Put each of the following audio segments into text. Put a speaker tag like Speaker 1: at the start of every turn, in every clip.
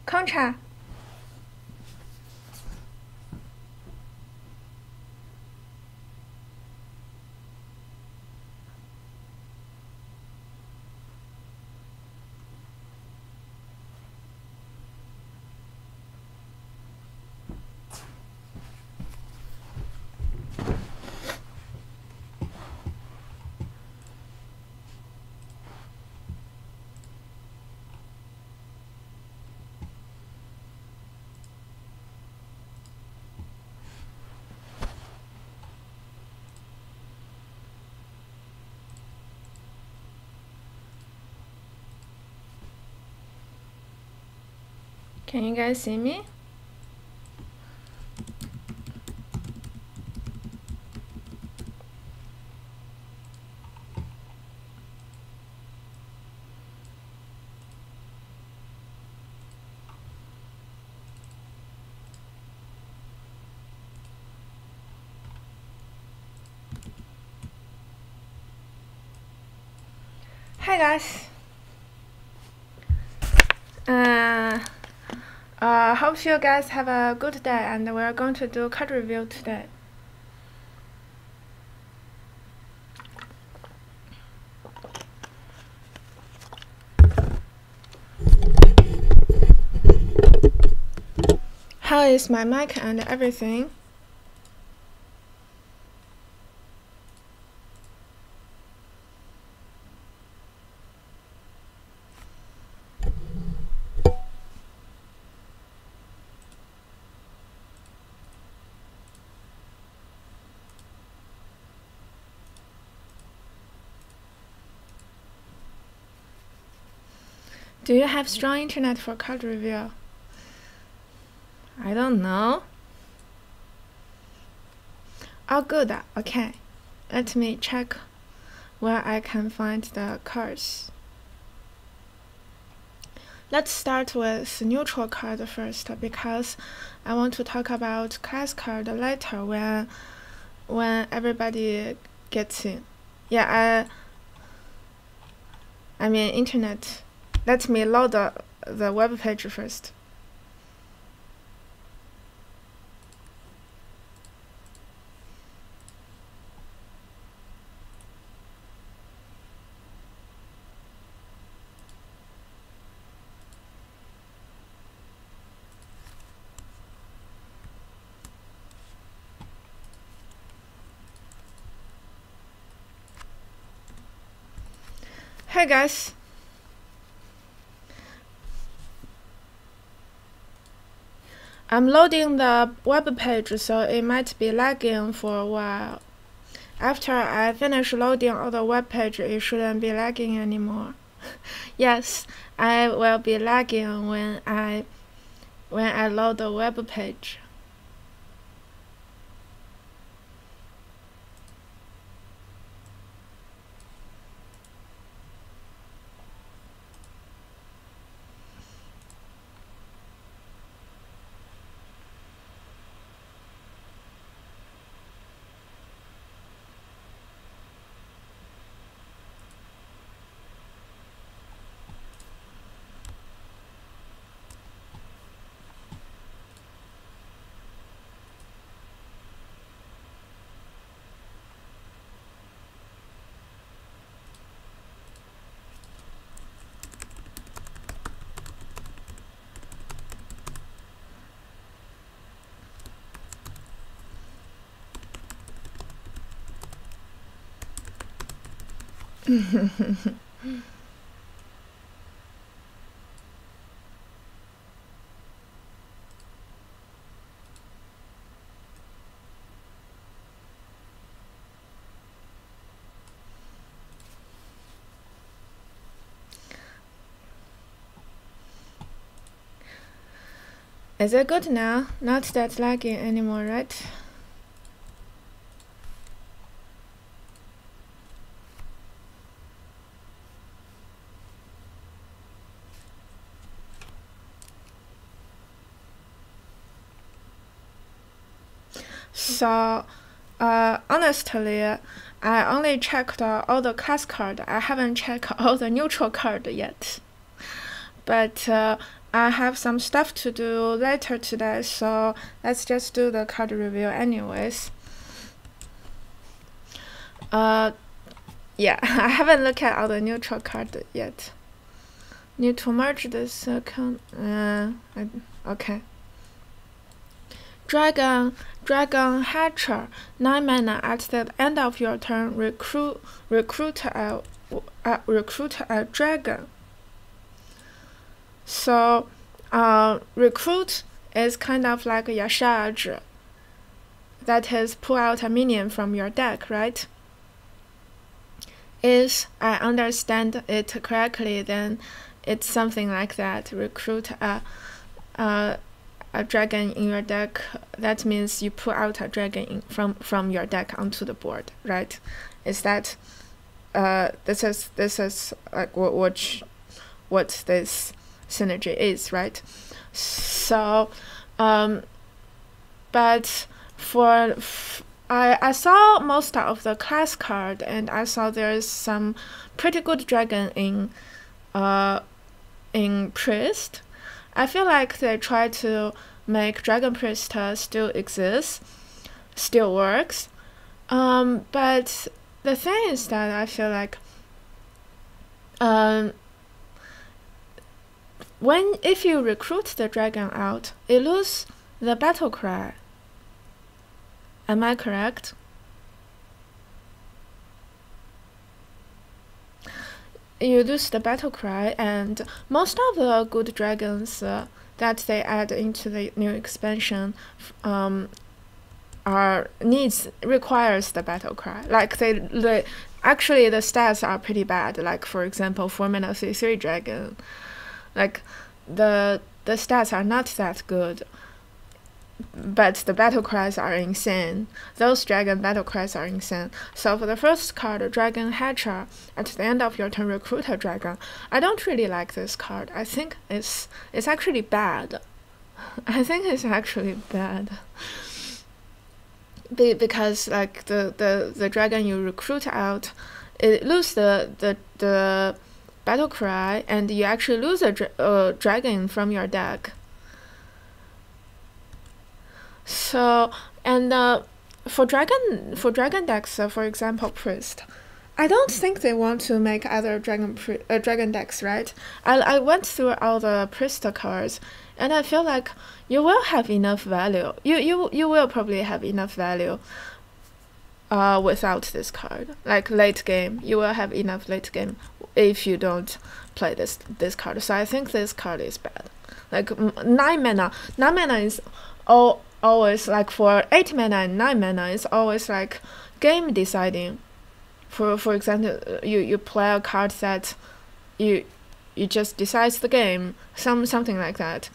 Speaker 1: Contra. Can you guys see me? Hi guys. Hope you guys have a good day, and we're going to do card review today. How is my mic and everything? Do you have strong internet for card review? I don't know. Oh, good. Okay. Let me check where I can find the cards. Let's start with neutral card first, because I want to talk about class card later when everybody gets in. Yeah, I mean internet. Let me load the web page first. Hey guys. I'm loading the web page, so it might be lagging for a while. After I finish loading all the web page, it shouldn't be lagging anymore. Yes, I will be lagging when I load the web page. Is it good now? Not that lagging anymore, right? So, honestly, I only checked all the class card. I haven't checked all the neutral card yet. But I have some stuff to do later today, so let's just do the card review anyways. Yeah, I haven't looked at all the neutral cards yet. Need to merge this account. Okay. Dragon Hatcher, 9 mana. At the end of your turn, recruit a dragon. So, recruit is kind of like a Yashaj. That is, pull out a minion from your deck, right? If I understand it correctly, then it's something like that. Recruit a dragon in your deck. That means you pull out a dragon from your deck onto the board, right? Is that this is like what this synergy is, right? So but I saw most of the class card, and I saw there's some pretty good dragon in Priest. I feel like they try to make Dragon Priest still exists, still works. But the thing is that I feel like if you recruit the dragon out, it loses the battle cry. Am I correct? You lose the battle cry, and most of the good dragons that they add into the new expansion requires the battle cry. Like actually the stats are pretty bad. Like for example, 4 mana 3/3 dragon, like the stats are not that good. But the battle cries are insane. Those dragon battle cries are insane. So for the first card, Dragon Hatcher, at the end of your turn, recruit a dragon. I don't really like this card. I think it's actually bad. I think it's actually bad. Because like the dragon you recruit out, it loses the battle cry, and you actually lose a dragon from your deck. So, and for dragon decks, for example, Priest, I don't think they want to make other dragon decks, right? I went through all the Priest cards, and I feel like you will have enough value. You will probably have enough value without this card. Like late game, you will have enough late game if you don't play this card. So I think this card is bad. Like 9 mana is always like for 8 mana and 9 mana is always like game deciding. For example, you play a card that you just decides the game, something like that.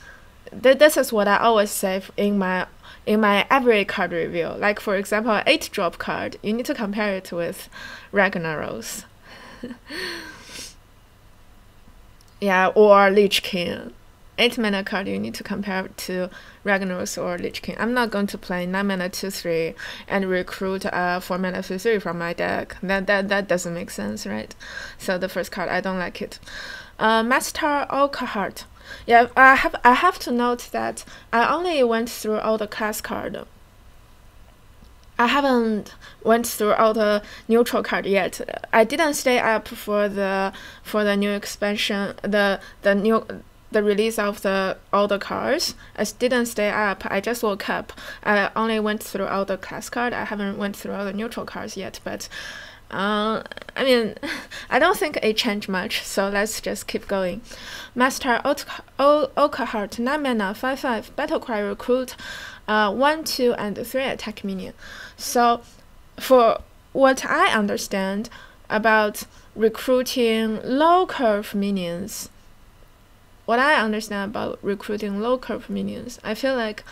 Speaker 1: This is what I always say in my every card review. Like for example, an 8-drop card, you need to compare it with Ragnaros. Yeah, or Lich King. 8 mana card, you need to compare it to Ragnaros or Lich King. I'm not going to play 9 mana 2/3 and recruit 4 mana 3/3 from my deck. That doesn't make sense, right? So the first card, I don't like it. Master Oakheart. Yeah, I have to note that I only went through all the class card. I haven't went through all the neutral card yet. I didn't stay up for the new expansion, the release of all the cards. I didn't stay up. I just woke up. I only went through all the class card. I haven't went through all the neutral cards yet. But I mean, I don't think it changed much. So let's just keep going. Master Oakheart, 9 mana, 5/5, battle cry, recruit 1, 2, and 3 attack minion. So for what I understand about recruiting low curve minions, I feel like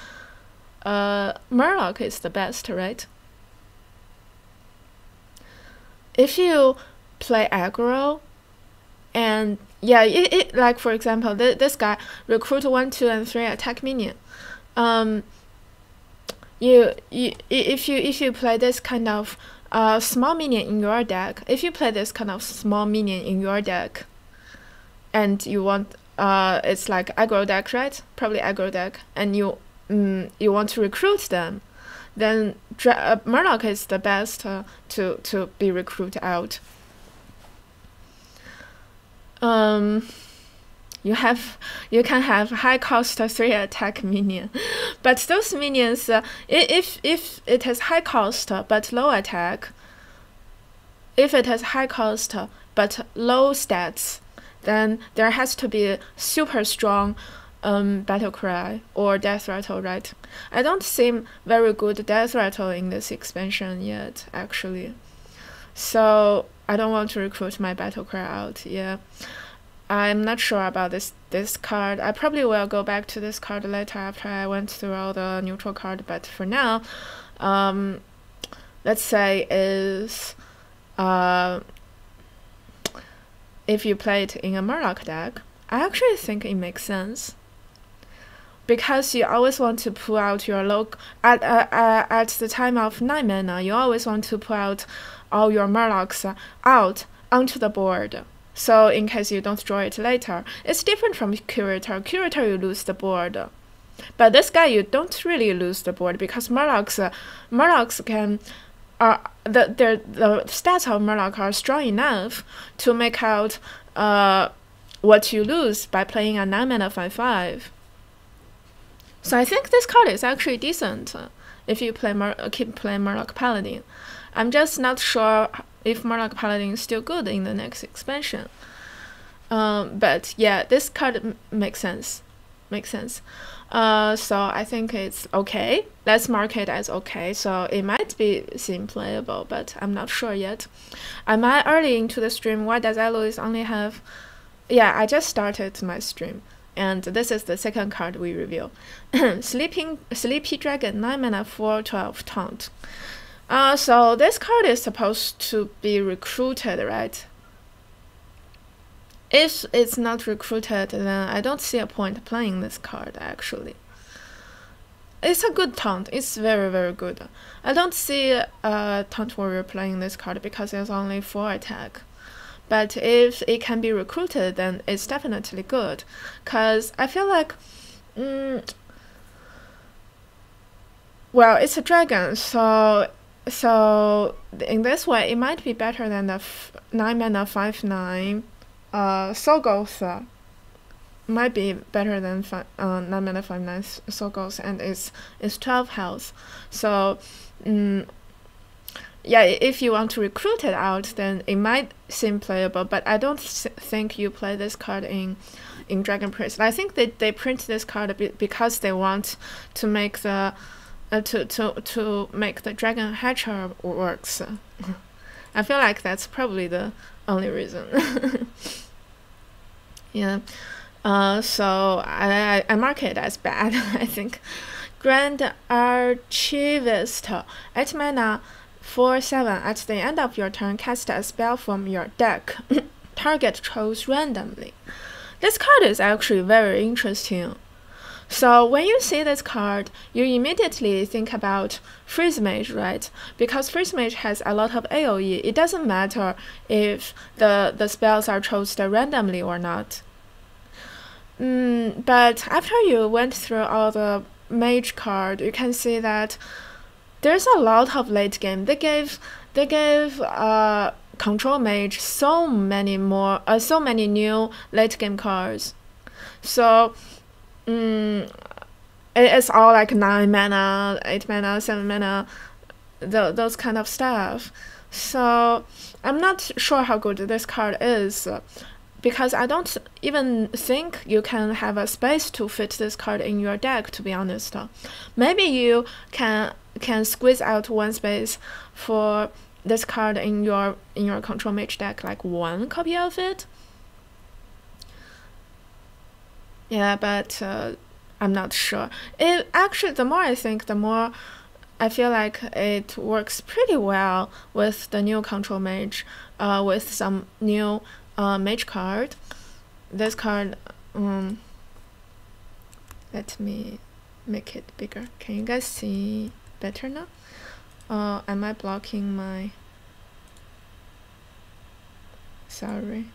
Speaker 1: Murloc is the best, right? If you play aggro, and yeah, like for example, this guy recruit 1, 2, and 3 attack minion. If you play this kind of small minion in your deck, and you want it's like aggro deck, right? Probably aggro deck, and you want to recruit them, then Murloc is the best to be recruited out. You can have high cost 3 attack minion, but those minions, if it has high cost but low attack, if it has high cost but low stats, then there has to be a super strong battle cry or death rattle, right? I don't see very good death rattle in this expansion yet, actually. So I don't want to recruit my battle cry out. Yeah, I'm not sure about this card. I probably will go back to this card later after I went through all the neutral card. But for now, let's say is if you play it in a Murloc deck, I actually think it makes sense. Because you always want to pull out your at the time of 9 mana, you always want to pull out all your Murlocs out onto the board. So in case you don't draw it later, it's different from Curator. Curator, you lose the board, but this guy you don't really lose the board because Murlocs can the stats of Murloc are strong enough to make out what you lose by playing a 9 mana 5/5. So I think this card is actually decent if you keep playing Murloc Paladin. I'm just not sure if Murloc Paladin is still good in the next expansion. But yeah, this card makes sense. So I think it's okay. Let's mark it as okay. So it might seem playable, but I'm not sure yet. Am I early into the stream? Why does Eloise only have... Yeah, I just started my stream. And this is the second card we review. Sleepy Dragon, 9 mana 4/12 taunt. So this card is supposed to be recruited, right? If it's not recruited, then I don't see a point playing this card, actually. It's a good taunt. It's very, very good. I don't see Taunt Warrior playing this card because it's only 4 attack. But if it can be recruited, then it's definitely good. Because I feel like... well, it's a dragon, so in this way, it might be better than the 9 mana 5/9 Soul Ghost. Might be better than 9 mana 5/9 Soul Ghost, and it's 12 health. So, yeah, if you want to recruit it out, then it might seem playable. But I don't think you play this card in Dragon Priest. I think they print this card because they want to make the to make the Dragon Hatcher works. I feel like that's probably the only reason. Yeah. So I mark it as bad, I think. Grand Archivist, 8 mana 4/7. At the end of your turn, cast a spell from your deck. Target chose randomly. This card is actually very interesting. So when you see this card, you immediately think about Freeze Mage, right? Because Freeze Mage has a lot of AoE. It doesn't matter if the spells are chosen randomly or not. But after you went through all the Mage card, you can see that there's a lot of late game. They gave Control Mage so many new late game cards. So it's all like 9 mana, 8 mana, 7 mana, those kind of stuff. So I'm not sure how good this card is, because I don't even think you can have a space to fit this card in your deck, to be honest. Maybe you can squeeze out one space for this card in your Control Mage deck, like 1 copy of it. Yeah, but I'm not sure. Actually, the more I think, the more I feel like it works pretty well with the new Control Mage, with some new Mage card. This card, let me make it bigger. Can you guys see better now? Am I blocking my... Sorry.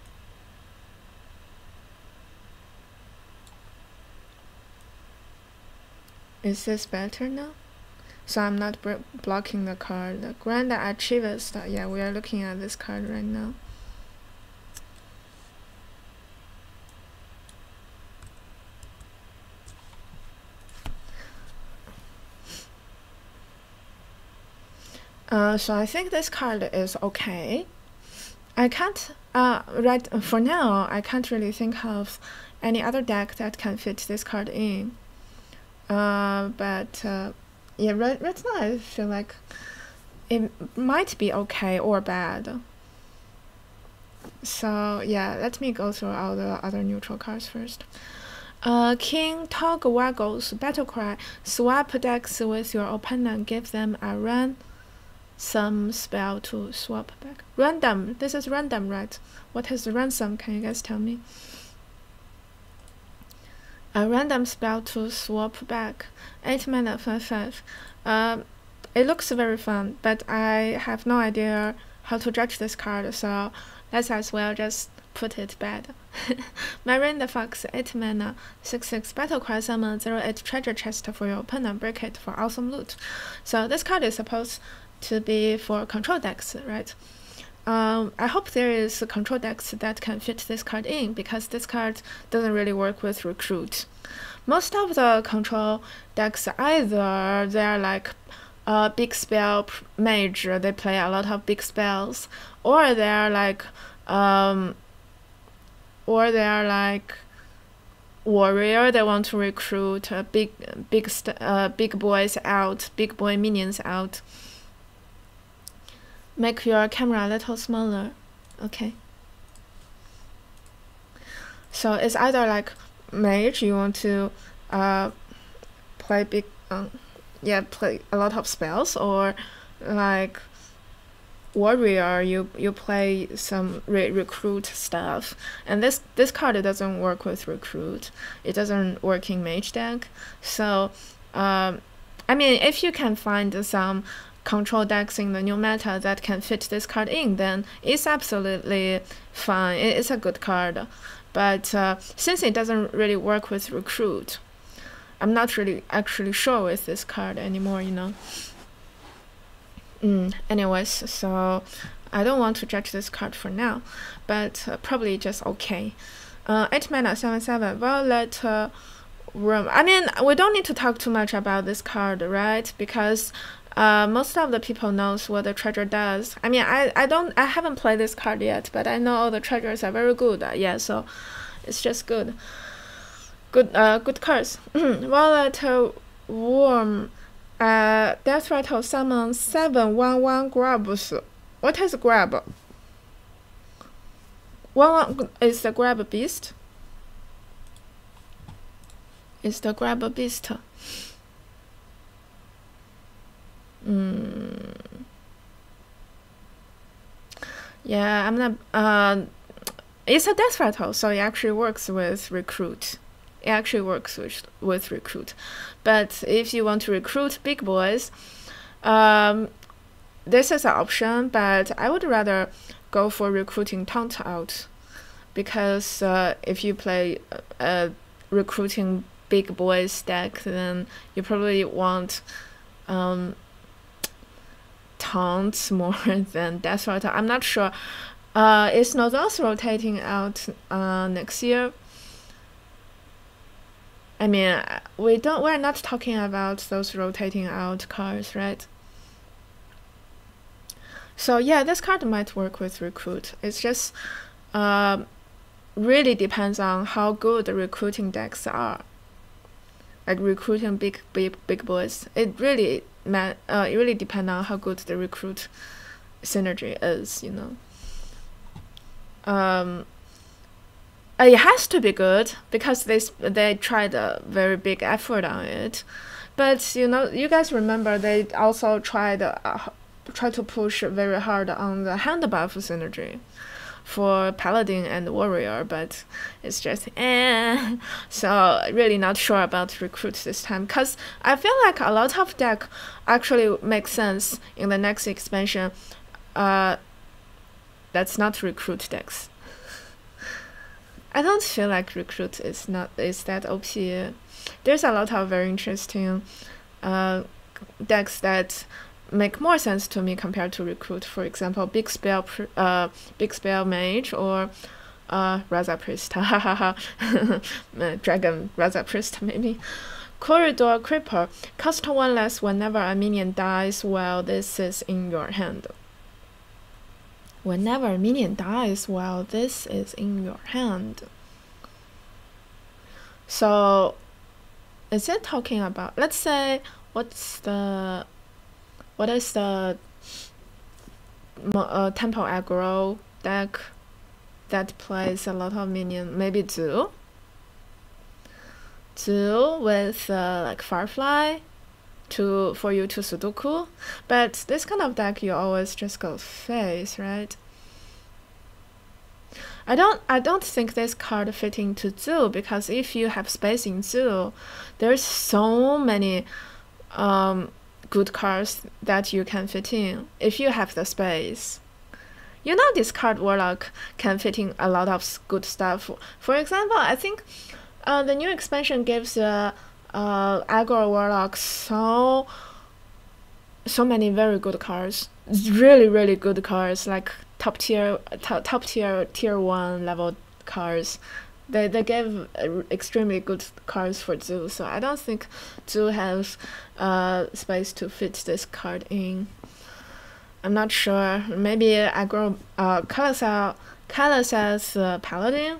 Speaker 1: Is this better now? So I'm not blocking the card. The Grand Archivist. Yeah, we are looking at this card right now. So I think this card is okay. I can't, right, for now, I can't really think of any other deck that can fit this card in. But yeah, right now I feel like it might be okay or bad. So yeah, let me go through all the other neutral cards first. King Toggwaggle's Battle Cry. Swap decks with your opponent, give them a ransom spell to swap back. Random. This is random, right? What is ransom? Can you guys tell me? A random spell to swap back. 8 mana, 5/5. It looks very fun, but I have no idea how to judge this card, so let's as well just put it bad. Marine the Fox, 8 mana, 6/6 battle cry, summon 0/8 treasure chest for your opponent, break it for awesome loot. So this card is supposed to be for control decks, right? I hope there is control decks that can fit this card in, because this card doesn't really work with recruit. Most of the control decks, either they're like big spell mage, they play a lot of big spells, or they're like warrior, they want to recruit big boys out, big boy minions out. Make your camera a little smaller. Okay. So it's either like mage, you want to play big play a lot of spells, or like warrior, you play some recruit stuff. And this card doesn't work with recruit. It doesn't work in mage deck. So I mean, if you can find some control decks in the new meta that can fit this card in, then it's absolutely fine. It's a good card. But since it doesn't really work with recruit, I'm not really actually sure with this card anymore, you know. Anyways, so I don't want to judge this card for now, but probably just okay. 8 mana, 7/7 Violet Room. I mean, we don't need to talk too much about this card, right? Because most of the people knows what the treasure does. I mean, I haven't played this card yet, but I know all the treasures are very good. Yeah, so it's just good cards. Violet Worm, Death Rattle, summon 7/1/1 grabs. What is grab? 1/1 is the grab beast. Is the grab beast? Yeah, I'm not. It's a death rattle, so it actually works with recruit. It actually works with recruit. But if you want to recruit big boys, this is an option. But I would rather go for recruiting taunt out, because if you play recruiting big boys deck, then you probably want taunts more than death rattle. I'm not sure. Is Nodos rotating out next year? I mean, we're not talking about those rotating out cards, right? So yeah, this card might work with recruit. It's just really depends on how good the recruiting decks are. Like recruiting big boys, it really depends on how good the recruit synergy is, you know. It has to be good, because they tried a very big effort on it. But you know, you guys remember they also tried to push very hard on the hand buff synergy for paladin and warrior, but it's just so really not sure about recruit this time, because I feel like a lot of deck actually makes sense in the next expansion. That's not recruit decks. I don't feel like recruit is that OP. there's a lot of very interesting decks that make more sense to me compared to recruit. For example, big spell mage or Raza priest, dragon Raza priest maybe. Corridor creeper, cost 1 less whenever a minion dies while this is in your hand. Whenever a minion dies while this is in your hand. So is it talking about, let's say, what is the tempo aggro deck that plays a lot of minion? Maybe Zoo with like Firefly for you to Sudoku. But this kind of deck you always just go face, right? I don't think this card fit into Zoo, because if you have space in Zoo, there's so many good cards that you can fit in if you have the space. You know, this card Warlock can fit in a lot of good stuff. For example, I think the new expansion gives aggro Warlock so many very good cards, really good cards, like top tier tier 1 level cards. They gave extremely good cards for Zoo, so I don't think Zoo has space to fit this card in. I'm not sure. Maybe aggro Colossus Paladin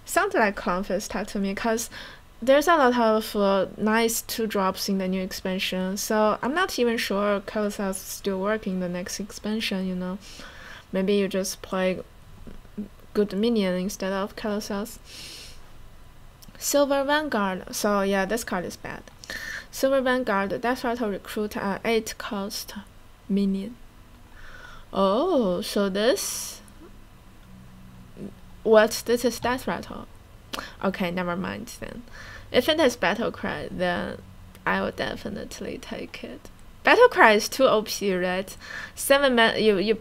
Speaker 1: sounds like Clownfish tag to me, because there's a lot of nice 2-drops in the new expansion. So I'm not even sure Colossus still work in the next expansion. You know, maybe you just play good minion instead of Colossus. Silver Vanguard. So yeah, this card is bad. Silver Vanguard, Death Rattle recruit 8 cost minion. Oh, so this is Death Rattle. Okay, never mind then. If it is Battle Cry, then I will definitely take it. Battle Cry is too OP, right? 7 mana. You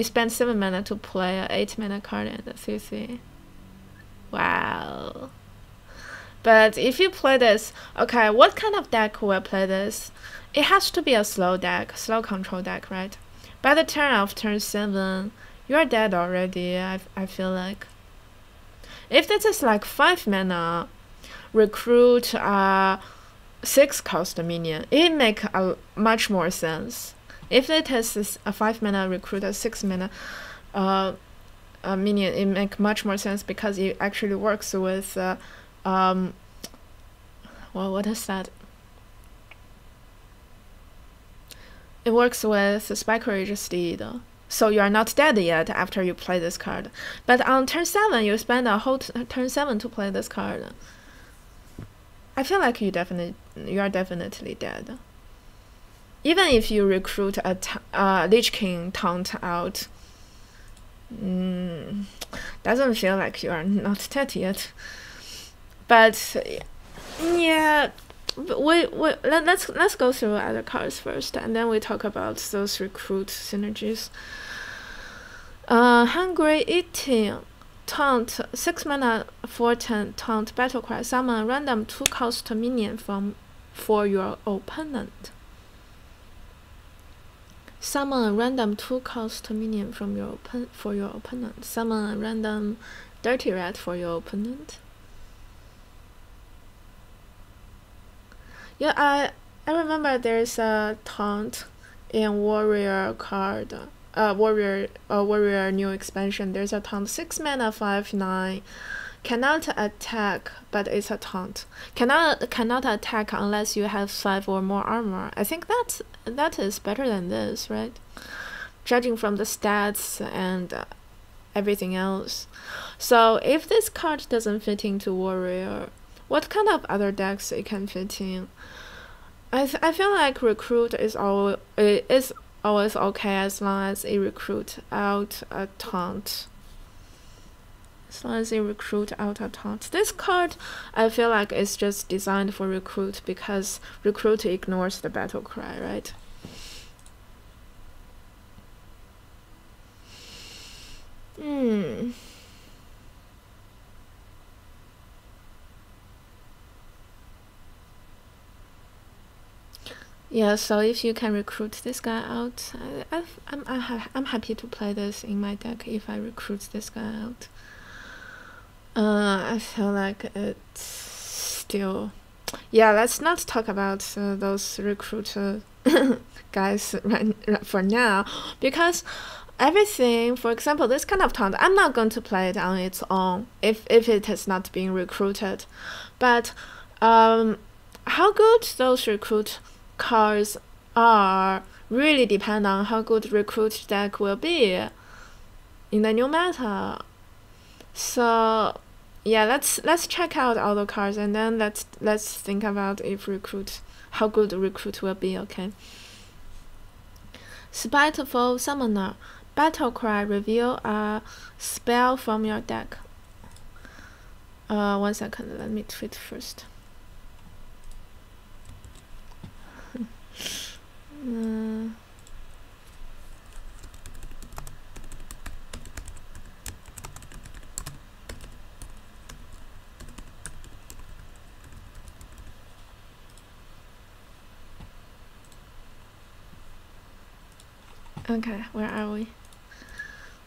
Speaker 1: spend 7 mana to play an 8 mana card and a CC. Wow. But if you play this, okay, what kind of deck will play this? It has to be a slow deck, slow control deck, right? By the turn of turn 7, you're dead already. I feel like. If this is like 5 mana, recruit 6 cost minion, it make much more sense. If it is a 5 mana recruit a 6 mana minion, it make much more sense, because it actually works with well, what is that? It works with Spike Rage Steed. So you are not dead yet after you play this card. But on turn 7, you spend a whole turn 7 to play this card. I feel like you are definitely dead. Even if you recruit a Lich King taunt out, doesn't feel like you are not dead yet. But yeah, let's go through other cards first, and then we talk about those recruit synergies. Hungry Eating, taunt 6 mana 4/10 taunt Battlecry, summon a random 2 cost minion for your opponent. Summon a random 2 cost minion for your opponent. Summon a random Dirty Rat for your opponent. Yeah, I remember there's a taunt in Warrior card. Warrior new expansion. There's a taunt 6 mana 5/9. Cannot attack, but it's a taunt. Cannot attack unless you have 5 or more armor. I think that is better than this, right? Judging from the stats and everything else. So if this card doesn't fit into Warrior, what kind of other decks it can fit in? I feel like recruit is always okay as long as it recruit out a taunt. As long as it recruit out a taunt. This card, I feel like it's just designed for recruit, because recruit ignores the battle cry, right? Yeah, so if you can recruit this guy out, I'm happy to play this in my deck if I recruit this guy out. I feel like it's still... Yeah, let's not talk about those recruiter guys right for now, because everything, for example, this kind of taunt, I'm not going to play it on its own if it is not being recruited. But how good those recruit cards are really depend on how good recruit deck will be in the new meta. So yeah, let's check out all the cards and then let's think about if how good the recruit will be. Okay. Spiteful Summoner. Battle Cry. Reveal a spell from your deck. 1 second, let me tweet first. Okay, where are we?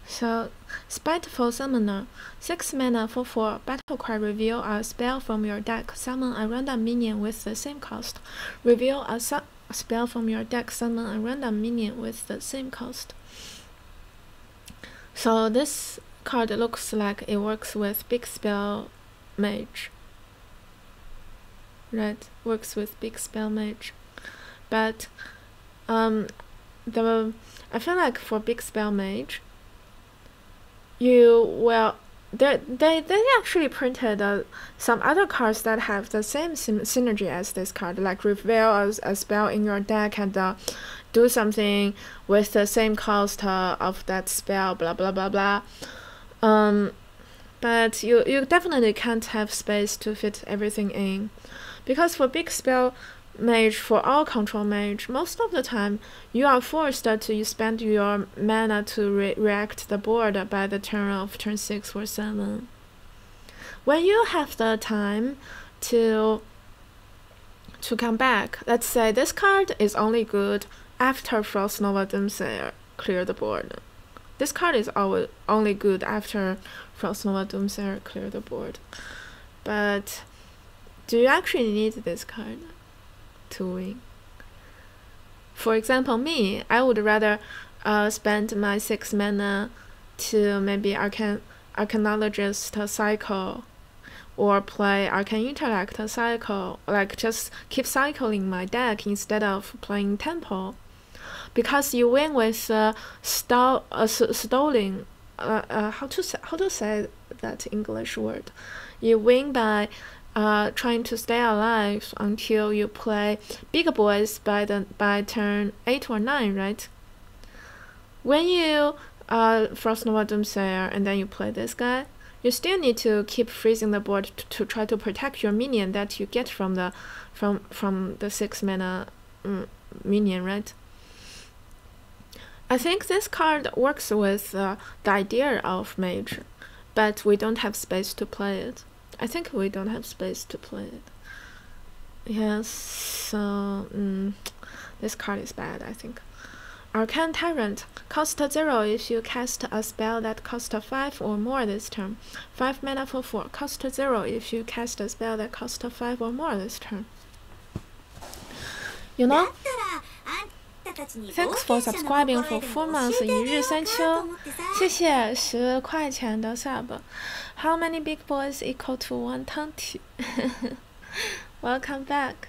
Speaker 1: So, Spiteful Summoner. 6 mana for 4. Battle Cry. Reveal a spell from your deck. Summon a random minion with the same cost. Reveal a spell from your deck. Summon a random minion with the same cost. So this card looks like it works with Big Spell Mage. Right, works with Big Spell Mage. But I feel like for Big Spell Mage, they actually printed some other cards that have the same synergy as this card, like reveal a spell in your deck and do something with the same cost of that spell, blah blah blah blah. But you definitely can't have space to fit everything in, because for Big Spell Mage, for all control mage, most of the time you are forced to spend your mana to react the board by the turn of turn 6 or 7. When you have the time to come back, let's say this card is only good after Frost Nova Doomsayer clear the board. This card is only good after Frost Nova Doomsayer clear the board. But do you actually need this card to win? For example, me, I would rather spend my 6 mana to maybe Arcanologist cycle, or play Arcane Intellect cycle, like just keep cycling my deck instead of playing Temple, because you win with stalling. How to say that English word? You win by trying to stay alive until you play big boys by turn 8 or 9, right? When you Frost Nova Doomsayer and then you play this guy, you still need to keep freezing the board to try to protect your minion that you get from the 6 mana minion, right? I think this card works with the idea of mage, but we don't have space to play it. I think we don't have space to play it. Yes, so this card is bad, I think. Arcane Tyrant. Cost 0 if you cast a spell that costs 5 or more this turn. 5 mana for 4. Cost 0 if you cast a spell that costs 5 or more this turn. You know? Thanks for subscribing for 4 months 一日三秋，谢谢10块钱的 sub. How many big boys equal to 120? Welcome back.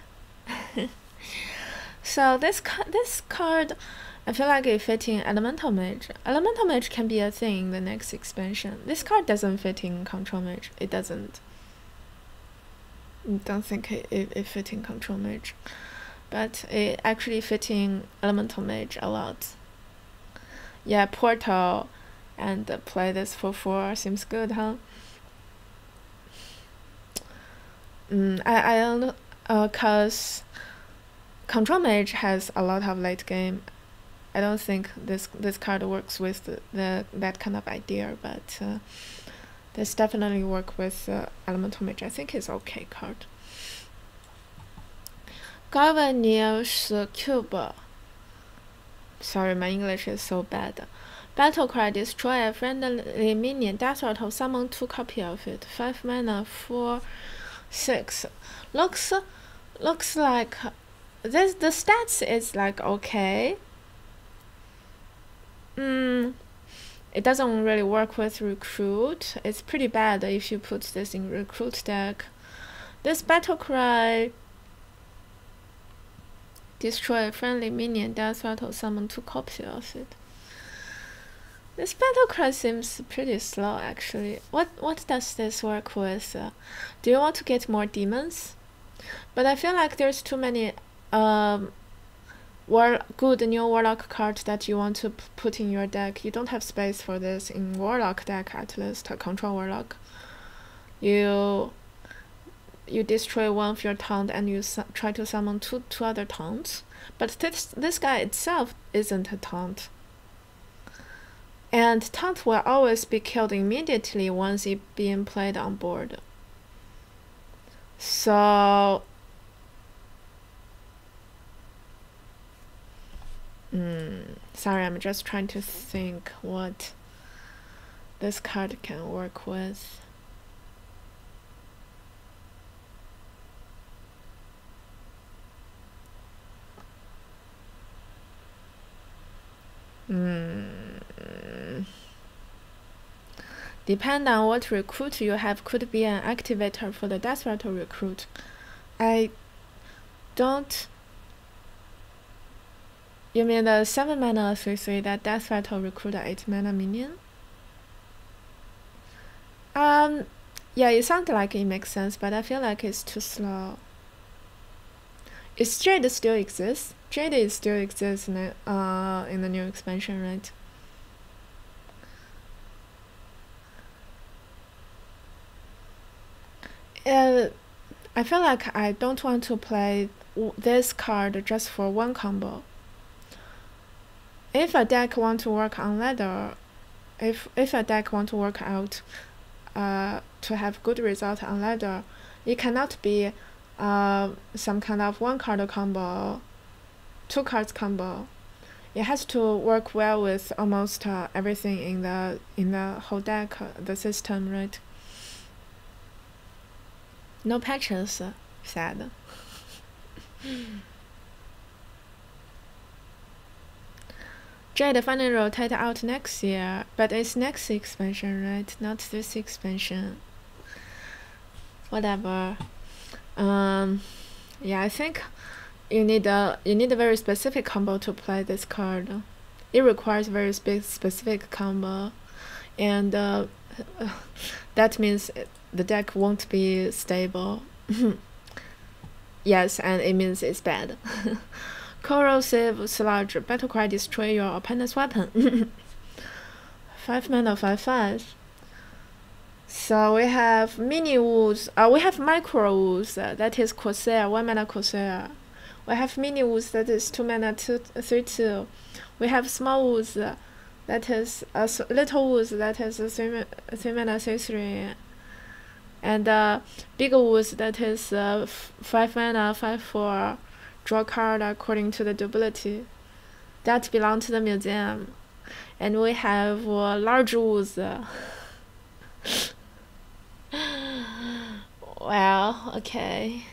Speaker 1: So this card, I feel like it fits in Elemental Mage. Elemental Mage can be a thing in the next expansion. This card doesn't fit in Control Mage. It doesn't. Don't think it fits in Control Mage. But it actually fits in Elemental Mage a lot. Yeah, Portal and play this for 4 seems good, huh? I don't know, cause Control Mage has a lot of late game. I don't think this card works with that kind of idea, but this definitely work with Elemental Mage. I think it's okay card. Eloise Kobolds. Sorry, my English is so bad. Battle cry, destroy a friendly minion. Death rattle, summon 2 copy of it. 5 mana, 4, 6. Looks like this. The stats is like okay. It doesn't really work with recruit. It's pretty bad if you put this in recruit deck. This battle cry, destroy a friendly minion, death rattle, summon 2 copies of it. This battle cry seems pretty slow actually. What does this work with? Do you want to get more demons? But I feel like there's too many good new warlock cards that you want to put in your deck. You don't have space for this in warlock deck, at least control warlock. You destroy one of your taunt and you try to summon two other taunts. But this guy itself isn't a taunt. And taunt will always be killed immediately once it being played on board. So sorry, I'm just trying to think what this card can work with. Depend on what recruit you have, could be an activator for the death rattle recruit. I don't. You mean the 7 mana 3/3 that death rattle recruit a 8 mana minion? Yeah, it sounds like it makes sense, but I feel like it's too slow. Is Jade still exists? Jade still exists in the new expansion, right? I feel like I don't want to play this card just for one combo. If a deck want to work on ladder, if a deck want to work out to have good result on ladder, it cannot be some kind of 1 card combo, 2 cards combo. It has to work well with almost everything in the whole deck, the system, right? No patches, sad. Jade finally rotate out next year, but it's next expansion, right? Not this expansion. Whatever. Yeah, I think you need a very specific combo to play this card. It requires very specific combo, and that means the deck won't be stable. Yes, and it means it's bad. Corrosive Sludge, battle cry, destroy your opponent's weapon. 5 mana, 5/5. So we have mini woods. We have micro woods. That is Corsair, 1 mana Corsair. We have mini woods. That is 2 mana, 3/2. We have small woods. That is little woods. That is 3 mana, 3/3. And big woods. That is 5 mana, 5/4. Draw card according to the durability. That belong to the museum. And we have large woods. Well, okay.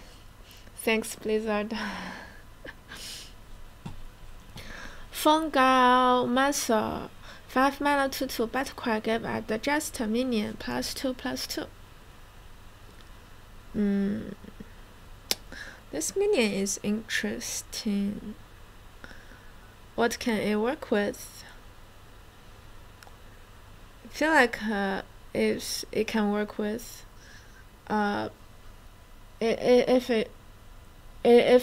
Speaker 1: Thanks, Blizzard. Fungal Muscle. 5 mana 2/2 battle cry, give at the just minion +2/+2. This minion is interesting. What can it work with? I feel like it can work with if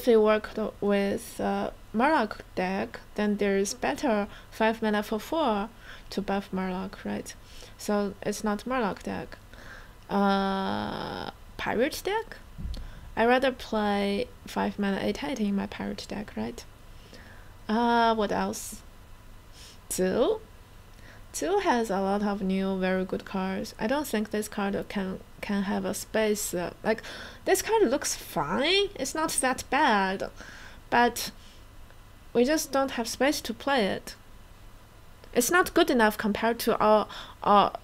Speaker 1: it worked with Murloc deck, then there is better 5 mana for 4 to buff Murloc, right? So it's not Murloc deck. Pirate deck? I rather play 5 mana 8/8 in my pirate deck, right? What else? Two has a lot of new very good cards. I don't think this card can can have a space. Like this card looks fine. It's not that bad, but we just don't have space to play it. It's not good enough compared to all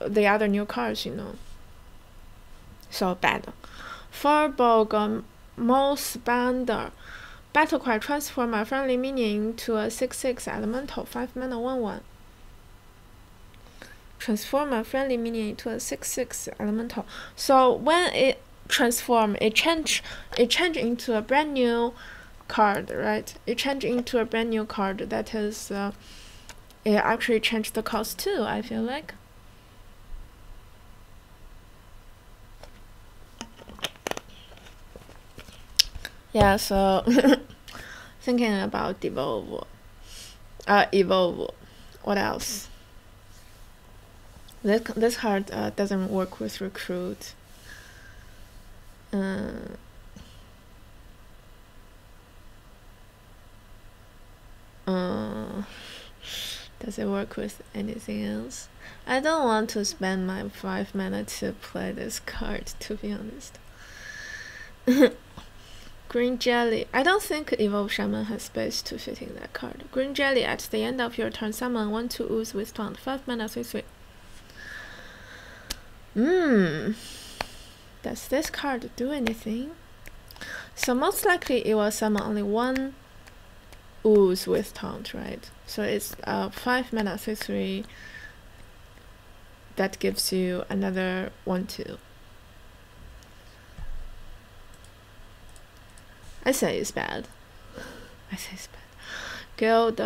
Speaker 1: the other new cards, you know. So bad. Furbolg Mossbander. Battle cry, transform a friendly minion into a 6/6 elemental, 5 mana 1/1. Transform a friendly minion into a 6/6 elemental. So when it transform, it change into a brand new card, right? It change into a brand new card. That is, it actually changed the cost too, I feel like. Yeah, so thinking about evolve. What else? This card doesn't work with recruit. Does it work with anything else? I don't want to spend my 5 mana to play this card, to be honest. Green Jelly. I don't think Evolve Shaman has space to fit in that card. Green Jelly, at the end of your turn, summon 1/2 ooze with taunt. 5 mana 3/3. Does this card do anything? So most likely it will summon only 1 ooze with taunt, right? So it's 5 mana 3/3. That gives you another 1/2. I say it's bad. Guild.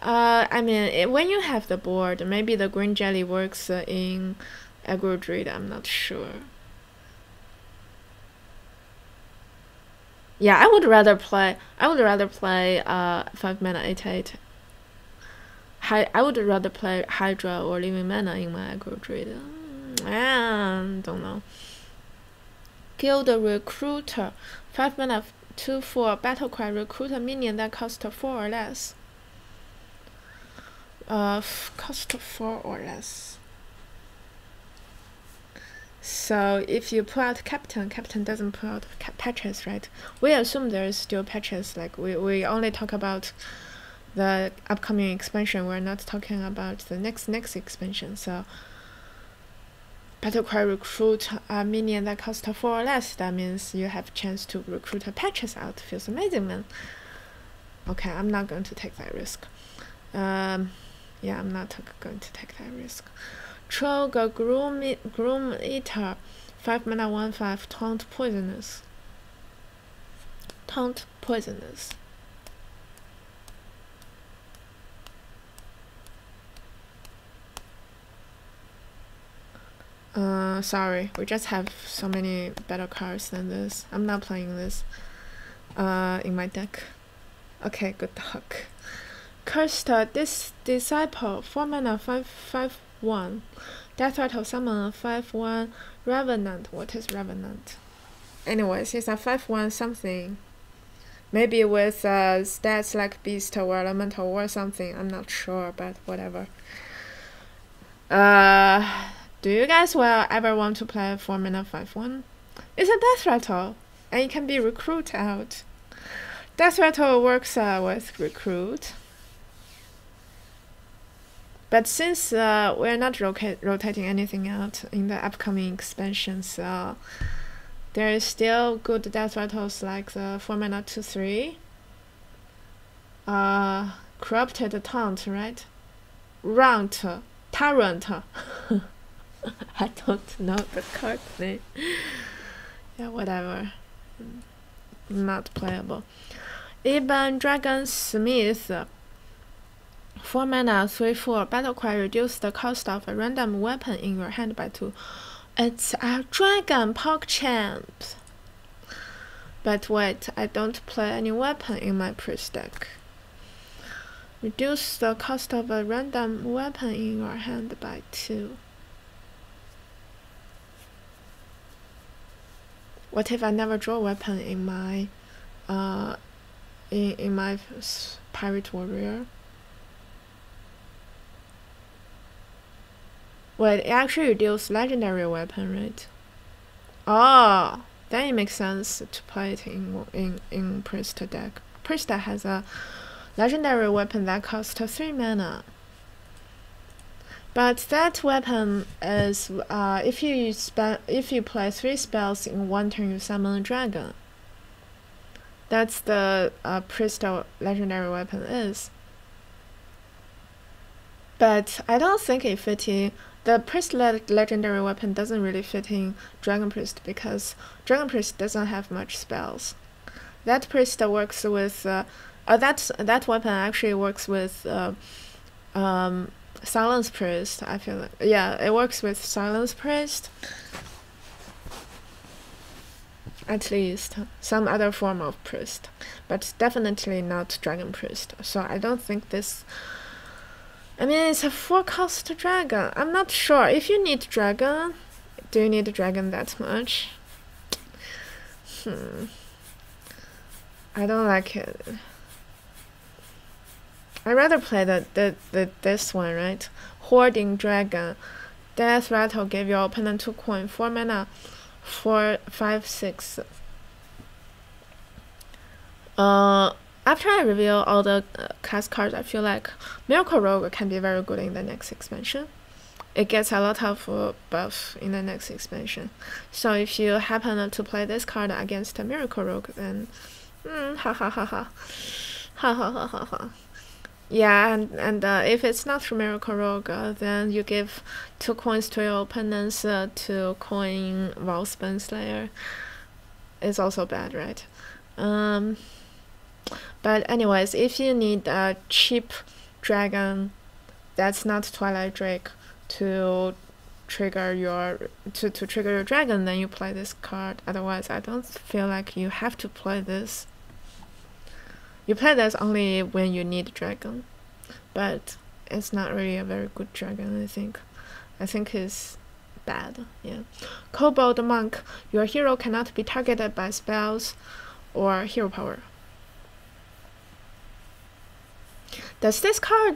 Speaker 1: I mean, when you have the board, maybe the green jelly works in aggro druid. I'm not sure. Yeah, I would rather play 5 mana 8/8. I would rather play Hydra or Living Mana in my aggro druid. Don't know. Guild Recruiter. 5 mana 2/4 Battlecry, recruit a minion that costs 4 or less. Cost 4 or less. So if you pull out Captain doesn't pull out patches, right? We assume there's still patches. Like we only talk about the upcoming expansion. We're not talking about the next expansion. So Battlecry, recruit a minion that costs 4 or less. That means you have a chance to recruit patches out. Feels amazing, man. Okay, I'm not going to take that risk. Yeah, I'm not going to take that risk. Troga Groom Eater. 5 mana 1/5. Taunt Poisonous. Sorry, we just have so many better cards than this. I'm not playing this in my deck. Okay, good luck. Cursed Disciple, 4 mana 5/5/1. Death Rattle, summon a 5/1 Revenant. What is Revenant? Anyways, it's a 5/1 something. Maybe with stats like Beast or Elemental or something. I'm not sure, but whatever. Do you guys ever want to play 4 mana 5/1? It's a Death Rattle, and it can be recruit out. Death Rattle works with recruit. But since we're not rotating anything out in the upcoming expansions, there is still good Death Rattles like the 4 mana 2/3. Corrupted Taunt, right? Tyrant. I don't know the card name. Yeah, whatever. Not playable. Eben Dragon Smith. 4 mana 3/4. Battlecry, reduce the cost of a random weapon in your hand by 2. It's a Dragon PogChamp. But wait, I don't play any weapon in my priest deck. Reduce the cost of a random weapon in your hand by 2. What if I never draw a weapon in my in my pirate warrior? Wait, it actually reduces legendary weapon, right? Oh, then it makes sense to play it in Priest deck. Priest has a legendary weapon that costs 3 mana. But that weapon is if you play 3 spells in one turn, you summon a dragon. That's the Priest legendary weapon is. But I don't think it fitting. The Priest legendary weapon doesn't really fit in Dragon Priest because Dragon Priest doesn't have much spells. That Priest works with that weapon actually works with Silence Priest. I feel like, yeah, it works with Silence Priest. At least some other form of priest, but definitely not Dragon Priest. So I don't think this. I mean, it's a 4-cost dragon. I'm not sure if you need dragon. Do you need dragon that much? I don't like it. I'd rather play this one, right? Hoarding Dragon. Death Rattle give your opponent 2 coin, 4 mana, 4, 5, 6. After I reveal all the cast cards, I feel like Miracle Rogue can be very good in the next expansion. It gets a lot of buff in the next expansion. So if you happen to play this card against a Miracle Rogue, then ha ha ha ha. Ha ha ha ha ha. Yeah, and if it's not Miracle Rogue, then you give 2 coins to your opponents to coin Wallspin Slayer. It's also bad, right? But anyways, if you need a cheap dragon that's not Twilight Drake to trigger your dragon, then you play this card. Otherwise, I don't feel like you have to play this. You play this only when you need dragon, but it's not really a very good dragon. I think it's bad. Yeah. Kobold Monk. Your hero cannot be targeted by spells or hero power. Does this card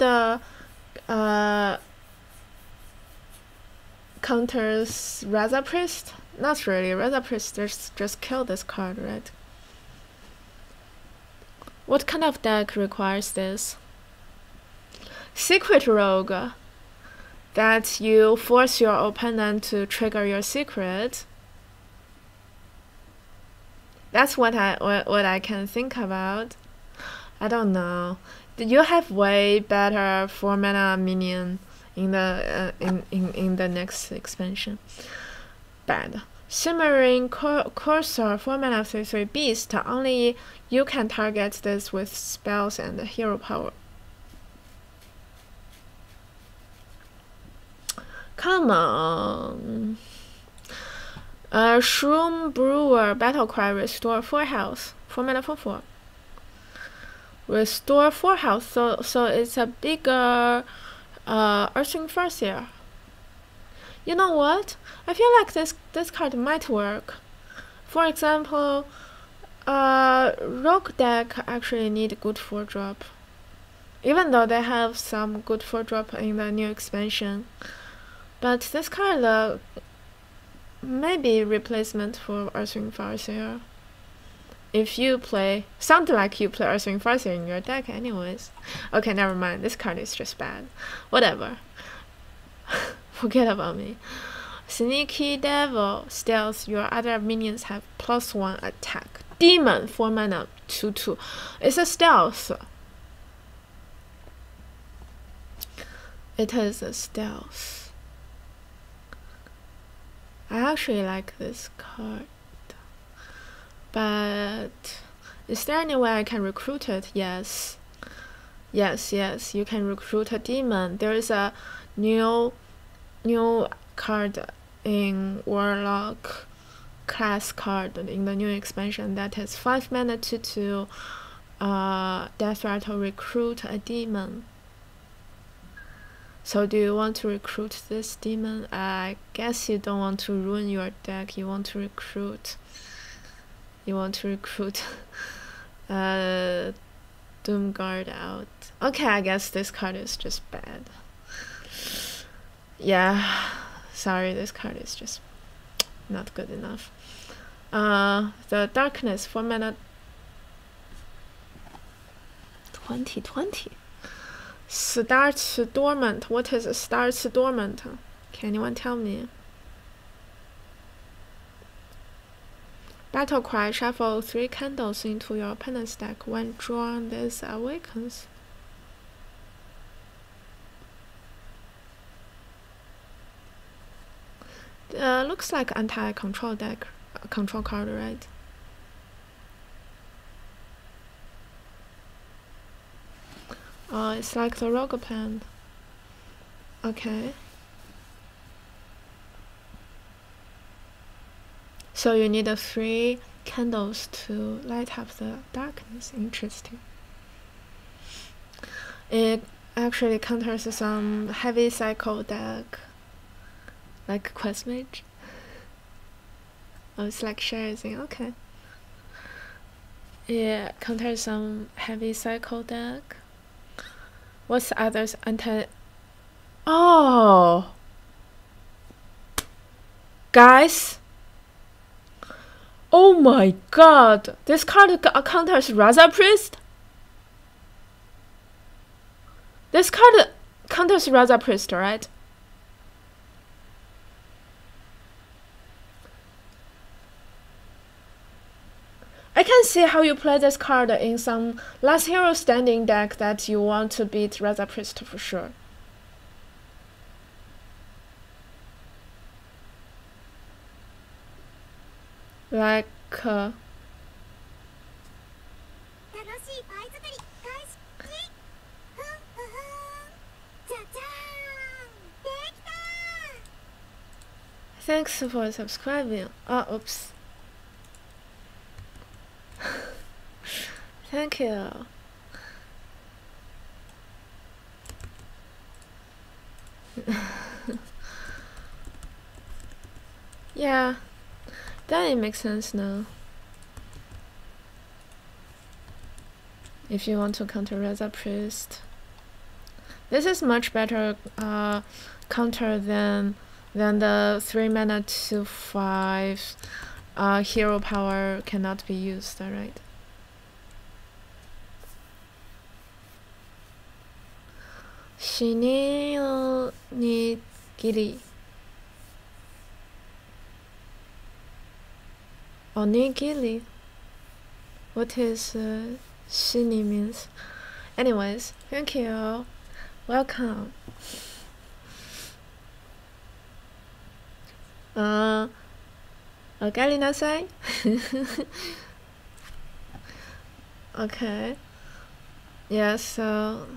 Speaker 1: counters Raza Priest? Not really. Raza Priest just kill this card, right? What kind of deck requires this? Secret Rogue. That you force your opponent to trigger your secret. That's what I can think about. I don't know. You have way better 4 mana minion in the in the next expansion. Bad. Shimmering Cursor, 4 mana 3/3 beast. Only you can target this with spells and hero power. Come on. Shroom Brewer, Battle Cry, restore 4 health. 4 mana 4/4. Restore 4 health. So it's a bigger Earthling Farseer. You know what? I feel like this card might work. For example, Rogue deck actually need good 4-drop. Even though they have some good 4-drop in the new expansion. But this card may be replacement for Earthling Farseer. If you play, sounds like you play Earthling Farseer in your deck anyways. Okay, never mind. This card is just bad. Whatever. Forget about me. Sneaky Devil, Stealth. Your other minions have +1 attack. Demon, 4 mana, 2/2. It's a stealth. It is a stealth. I actually like this card. But is there any way I can recruit it? Yes. Yes, you can recruit a demon. There is a new card in Warlock class card in the new expansion that has 5 mana 2/2 Death Rattle, recruit a demon. So do you want to recruit this demon? I guess you don't want to ruin your deck. You want to recruit Doomguard out. Okay, I guess this card is just bad. Yeah, sorry, this card is just not good enough. The darkness 4 mana. 2020. Starts dormant. What is starts dormant? Can anyone tell me? Battle cry. Shuffle 3 candles into your opponent's deck. When drawn, this awakens. Looks like anti-control deck, control card, right? Oh, it's like the Rogue Pen. Okay. So you need 3 candles to light up the darkness. Interesting. It actually counters some heavy cycle deck, like Quest Mage. Oh, it's like sharing. Okay. Yeah, counters some heavy cycle deck. What's the others? Oh! Guys! Oh my god! This card counters Raza Priest? This card counters Raza Priest, right? I can see how you play this card in some Last Hero Standing deck that you want to beat Raza Priest for sure. Like, thanks for subscribing. Oh, oops. Thank you. Yeah, then it makes sense now. If you want to counter Raza Priest, this is much better counter than the 3 mana 2/5 hero power cannot be used, right? Shini onigiri. Onigiri. What is shini means? Anyways, thank you. Welcome. Ogali nasai. Okay. Yeah, so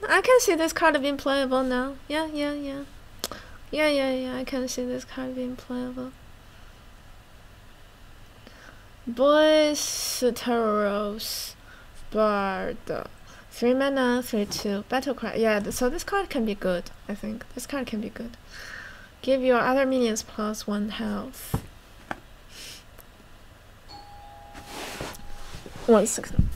Speaker 1: I can see this card being playable now. Yeah, I can see this card being playable. Boisterous Bard. 3 mana, 3/2. Battle cry. Yeah, so this card can be good, I think. This card can be good. Give your other minions +1 health. 1 second.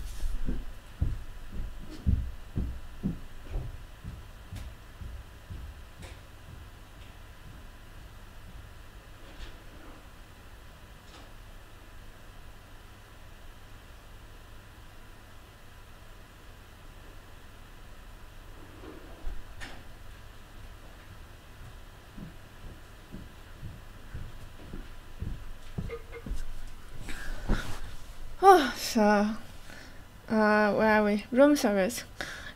Speaker 1: Oh, so, where are we? Room service.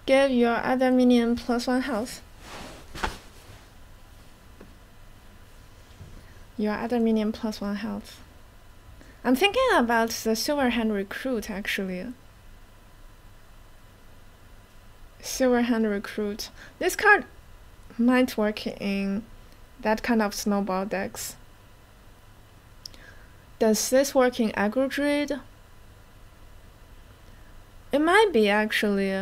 Speaker 1: Give your other minion +1 health. Your other minion +1 health. I'm thinking about the Silverhand Recruit, actually. Silverhand Recruit. This card might work in that kind of snowball decks. Does this work in Aggro Druid? It might be, actually.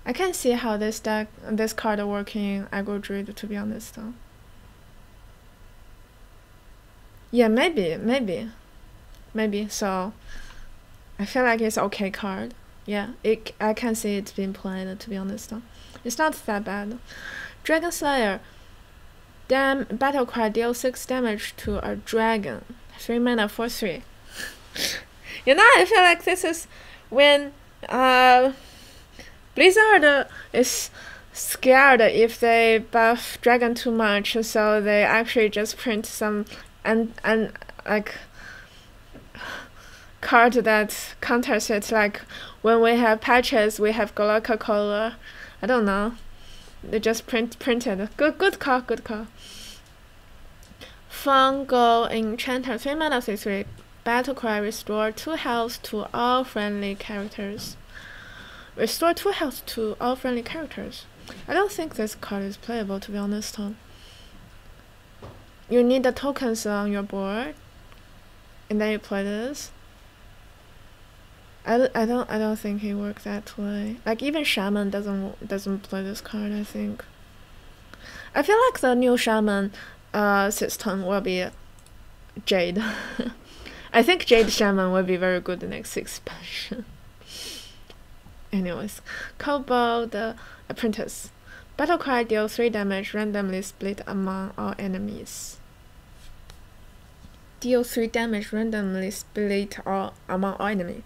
Speaker 1: I can see how this card working in Aggro Druid, to be honest. Yeah, maybe. So I feel like it's okay card. Yeah, I can see it's been played, to be honest. It's not that bad. Dragon Slayer. Battle cry deals 6 damage to a dragon. 3 mana for 3. You know, I feel like this is when Blizzard is scared if they buff dragon too much, so they actually just print some and like card that counters it. Like when we have patches, we have Coca-Cola. I don't know. They just printed. Good call. Fungal Enchanter, 3 mana 3/3. Battle cry, restore 2 health to all friendly characters. Restore 2 health to all friendly characters. I don't think this card is playable, to be honest. You need the tokens on your board, and then you play this. I don't think it works that way. Like even Shaman doesn't play this card. I think. I feel like the new Shaman system will be Jade. I think Jade Shaman will be very good in the next expansion. Anyways, Kobold Apprentice. Battle cry deals 3 damage, randomly split among all enemies. Deal 3 damage, randomly split among all enemies.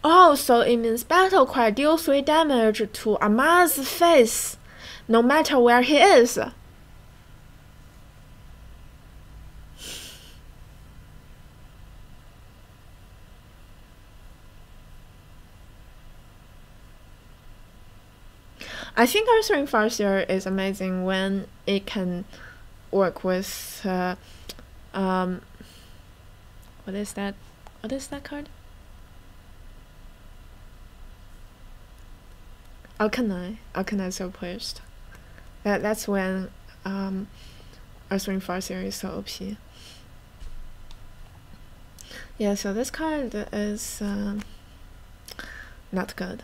Speaker 1: Oh, so it means Battle cry deals 3 damage to Ama's face, no matter where he is. I think Answering Farseer is amazing when it can work with what is that? What is that card? Alkanai. Alkanai is so pushed. That's when Answering Farseer is so OP. Yeah, so this card is not good.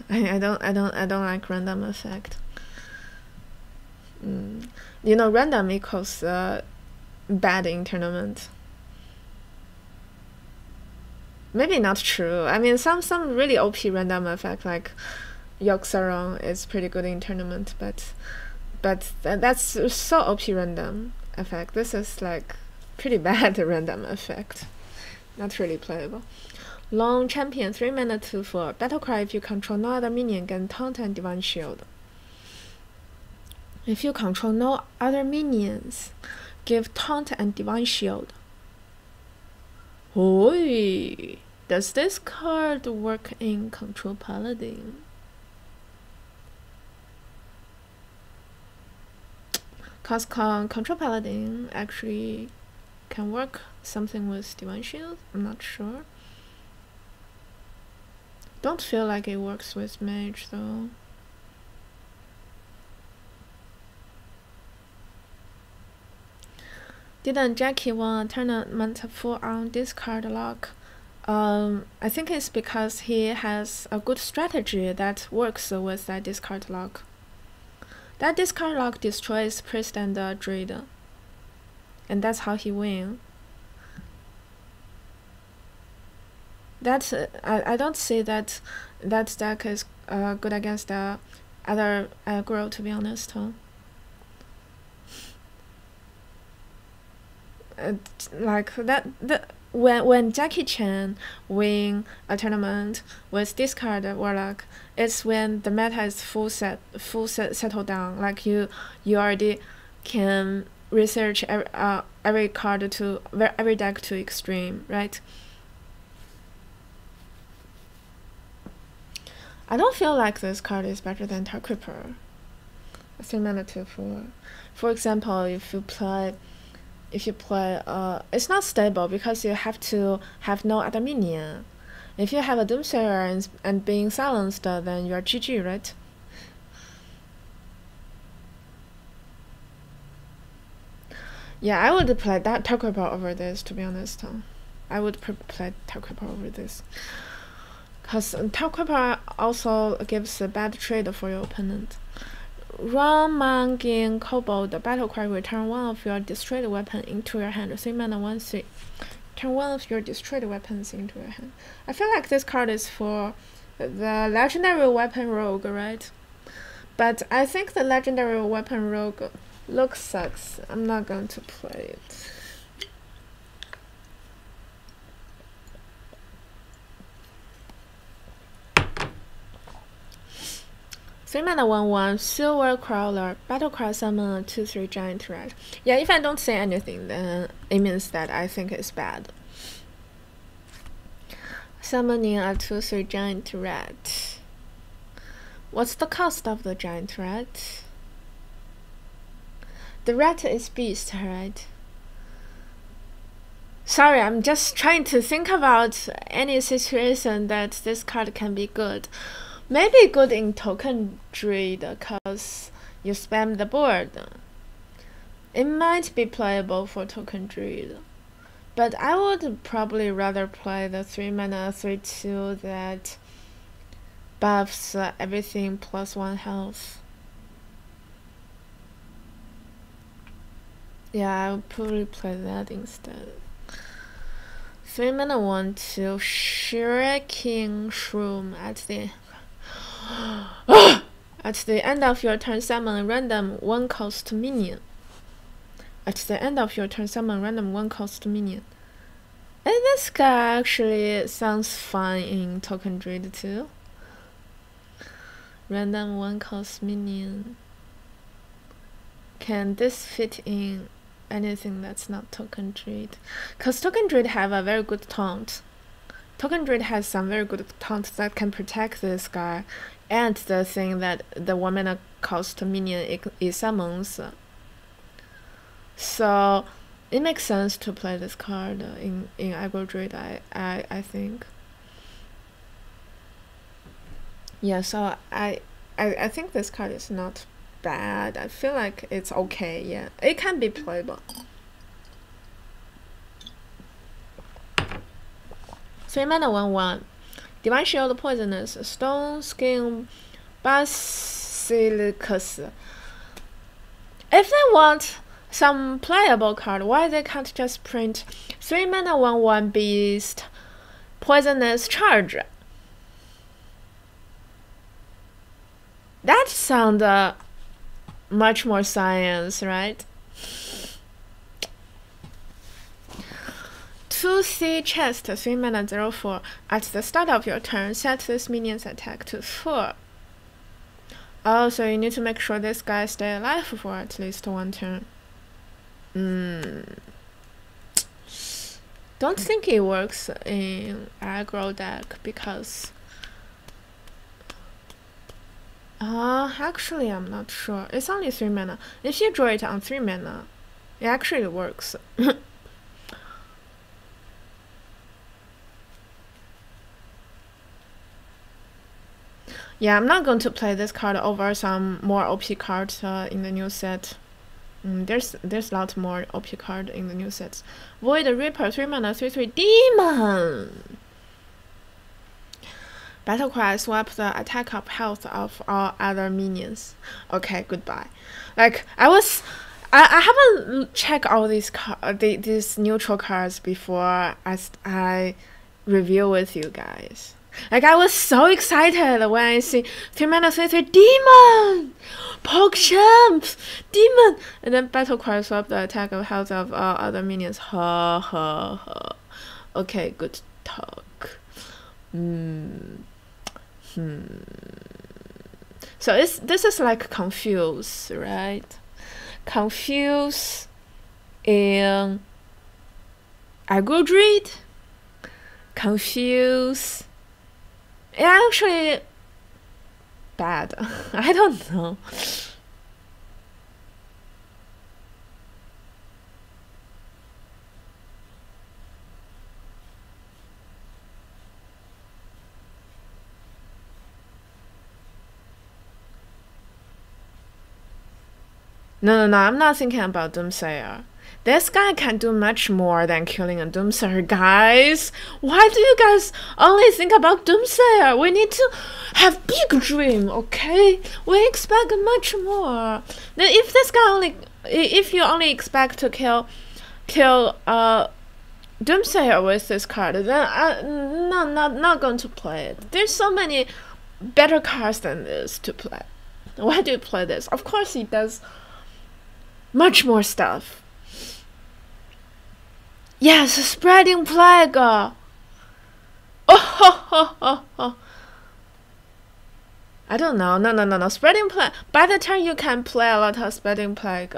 Speaker 1: I don't like random effect. You know, random equals bad in tournament. Maybe not true. I mean, some really OP random effect like Yogg-Saron is pretty good in tournament, but that's so OP random effect. This is like pretty bad random effect. Not really playable. Long Champion, 3 mana 2/4. Battle cry, if you control no other minion, gain Taunt and Divine Shield. If you control no other minions, give Taunt and Divine Shield. Oi! Does this card work in Control Paladin? Cause Control Paladin actually can work something with Divine Shield. I'm not sure. Don't feel like it works with Mage though. Didn't Jackie win a tournament full on discard lock? I think it's because he has a good strategy that works with that discard lock. That discard lock destroys Priest and Druid, and that's how he wins. That's I don't see that deck is good against the other aggro, to be honest. Like that when Jackie Chan win a tournament with discard Warlock, it's when the meta is full settled down. Like you already can research every card to every deck to extreme, right? I don't feel like this card is better than Tar Creeper. 3 mana 2/4. For example, if you play, it's not stable because you have to have no other minion. If you have a Doomsayer and being silenced, then you're GG, right? Yeah, I would play that Tar Creeper over this, to be honest. I would play Tar Creeper over this. Because Tar Creeper also gives a bad trade for your opponent. Ramangin Kobold, Battle cry, return 1 of your destroyed weapon into your hand. 3 mana 1/3. Turn 1 of your destroyed weapons into your hand. I feel like this card is for the legendary weapon rogue, right? But I think the legendary weapon rogue Looks sucks. I'm not going to play it. Three mana 1/1 silver crawler battlecry summon a 2/3 giant rat. Yeah, if I don't say anything, then it means that I think it's bad. Summoning a 2/3 giant rat. What's the cost of the giant rat? The rat is beast, right? Sorry, I'm just trying to think about any situation that this card can be good. Maybe good in token druid cause you spam the board. It might be playable for token druid. But I would probably rather play the 3 mana 3/2 that buffs everything +1 health. Yeah, I would probably play that instead. 3 mana 1/2 Shrieking Shroom at the end of your turn, summon a random 1-cost minion. At the end of your turn, summon a random 1-cost minion. And this guy actually sounds fun in Token Druid too. Random 1-cost minion. Can this fit in anything that's not Token Druid? Because Token Druid have a very good taunt. Token Druid has some very good taunts that can protect this guy, and the thing that the 1 mana cost minion it summons. So it makes sense to play this card in aggro druid. I think. Yeah, so I think this card is not bad. I feel like it's okay. Yeah, it can be playable. 3 mana 1/1 Divine Shield Poisonous Stone Skin Basilicus. If they want some playable card, why they can't just print 3 mana 1/1 Beast Poisonous Charge? That sounds much more science, right? 2C chest 3 mana 0/4. At the start of your turn, set this minion's attack to 4. Oh, so you need to make sure this guy stay alive for at least 1 turn. Don't think it works in aggro deck because actually I'm not sure. It's only 3 mana. If you draw it on 3 mana, it actually works. Yeah, I'm not going to play this card over some more OP cards in the new set. There's a lot more OP card in the new sets. Void Reaper 3 mana 3/3 demon. Battlecry swap the attack up health of all other minions. Okay, goodbye. Like I haven't checked all these these neutral cards before I review with you guys. Like I was so excited when I see 3 mana 3/3 demon, PogChamp, demon, and then Battlecry swap the attack of health of all other minions. Ha ha ha. Okay, good talk. So this is like Confuse, right? Confuse in aggro druid. Confuse. Yeah, actually bad. I don't know. No, I'm not thinking about Doomsayer. This guy can do much more than killing a Doomsayer, guys. Why do you guys only think about Doomsayer? We need to have big dream, okay? We expect much more. Then if this guy if you only expect to kill Doomsayer with this card, then I'm not going to play it. There's so many better cards than this to play. Why do you play this? Of course he does Much more stuff. Yes, spreading plague. Oh, ho, ho, ho, ho. I don't know. No. Spreading plague. By the time you can play a lot of spreading plague,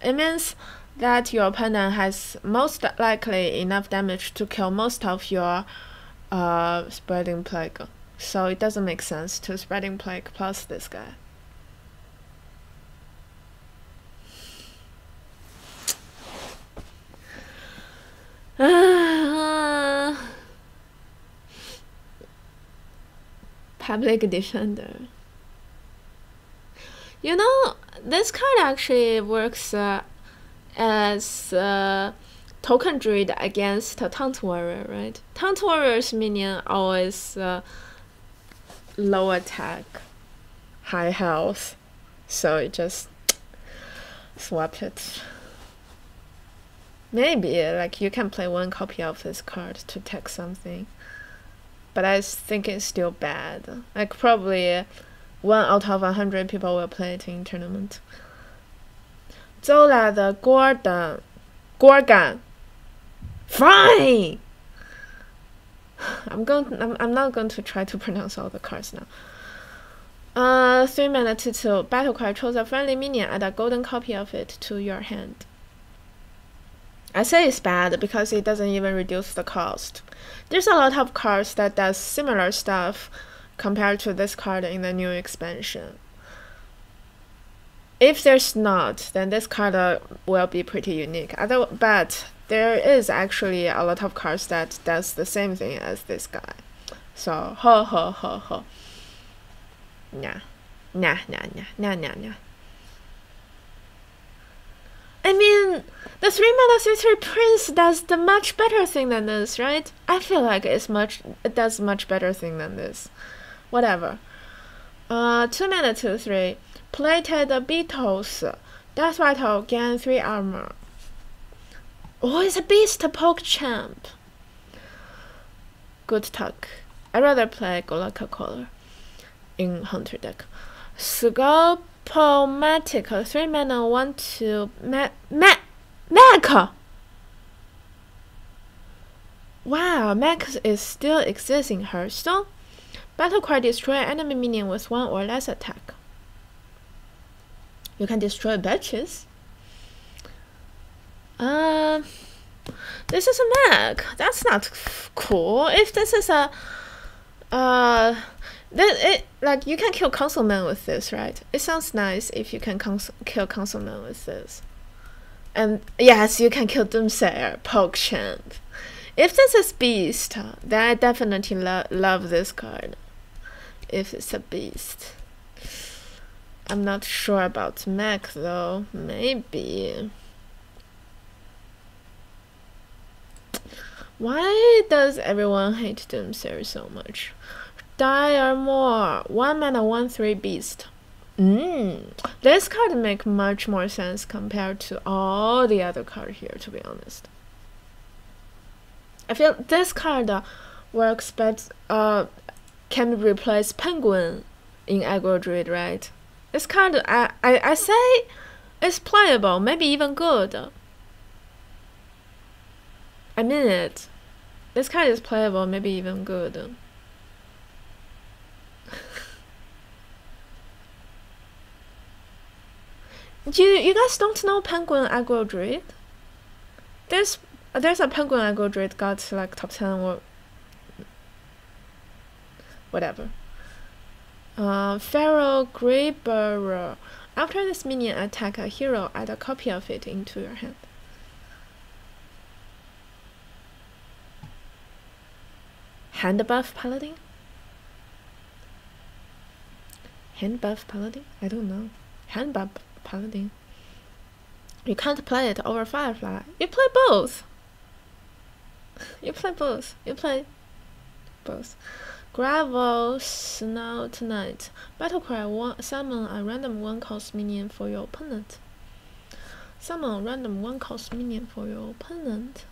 Speaker 1: it means that your opponent has most likely enough damage to kill most of your spreading plague. So it doesn't make sense to spreading plague plus this guy. Public defender. You know, this card actually works as token druid against taunt warrior, right? Taunt warrior's minion always low attack, high health, so it just swap it. Maybe like you can play one copy of this card to take something, but I think it's still bad. Like probably 1 out of 100 people will play it in tournament. Zola the Gorgon. Fine. I'm not going to try to pronounce all the cards now. 3 mana 2/2. Battle cry, choose a friendly minion, add a golden copy of it to your hand. I say it's bad because it doesn't even reduce the cost. There's a lot of cards that does similar stuff compared to this card in the new expansion. If there's not, then this card will be pretty unique. But there is actually a lot of cards that does the same thing as this guy. So ho. Nah. I mean, the 3 mana 3/3 Prince does the much better thing than this, right? I feel like it does much better thing than this. Whatever. 2 mana 2/3. Plated Beetles. Death Rattle, gain 3 armor. Oh, it's a beast poke champ. Good talk. I'd rather play Golaka Collar in Hunter deck. Scopomatic, 3 mana 1/2. Mech! Wow, Mech is still exists in Hearthstone. Battle cry, destroy enemy minion with 1 or less attack. You can destroy batches. This is a mech. That's not cool. If this is a like you can kill Councilman with this, right? It sounds nice if you can kill Councilman with this. And yes, you can kill Doomsayer, PogChamp. If this is Beast, then I definitely love this card. If it's a Beast. I'm not sure about Mech though. Maybe. Why does everyone hate Doomsayer so much? Die or more. 1 mana 1/3 Beast. This card makes much more sense compared to all the other cards here, to be honest. I feel this card works better. Can replace Penguin in Aggro Druid, right? This card, I say, it's playable, maybe even good. I mean it. This card is playable, maybe even good. You guys don't know Penguin Aggro Druid? There's a Penguin Aggro Druid got like top 10 or whatever. Pharaoh Greybearer. After this minion attack a hero, add a copy of it into your hand. Hand buff Paladin? Hand buff Paladin? I don't know. Hand buff Paladin. You can't play it over Firefly. You play both. You play both. You play both. Gravel Snow Tonight. Battlecry, summon a random 1-cost minion for your opponent. Summon a random 1-cost minion for your opponent.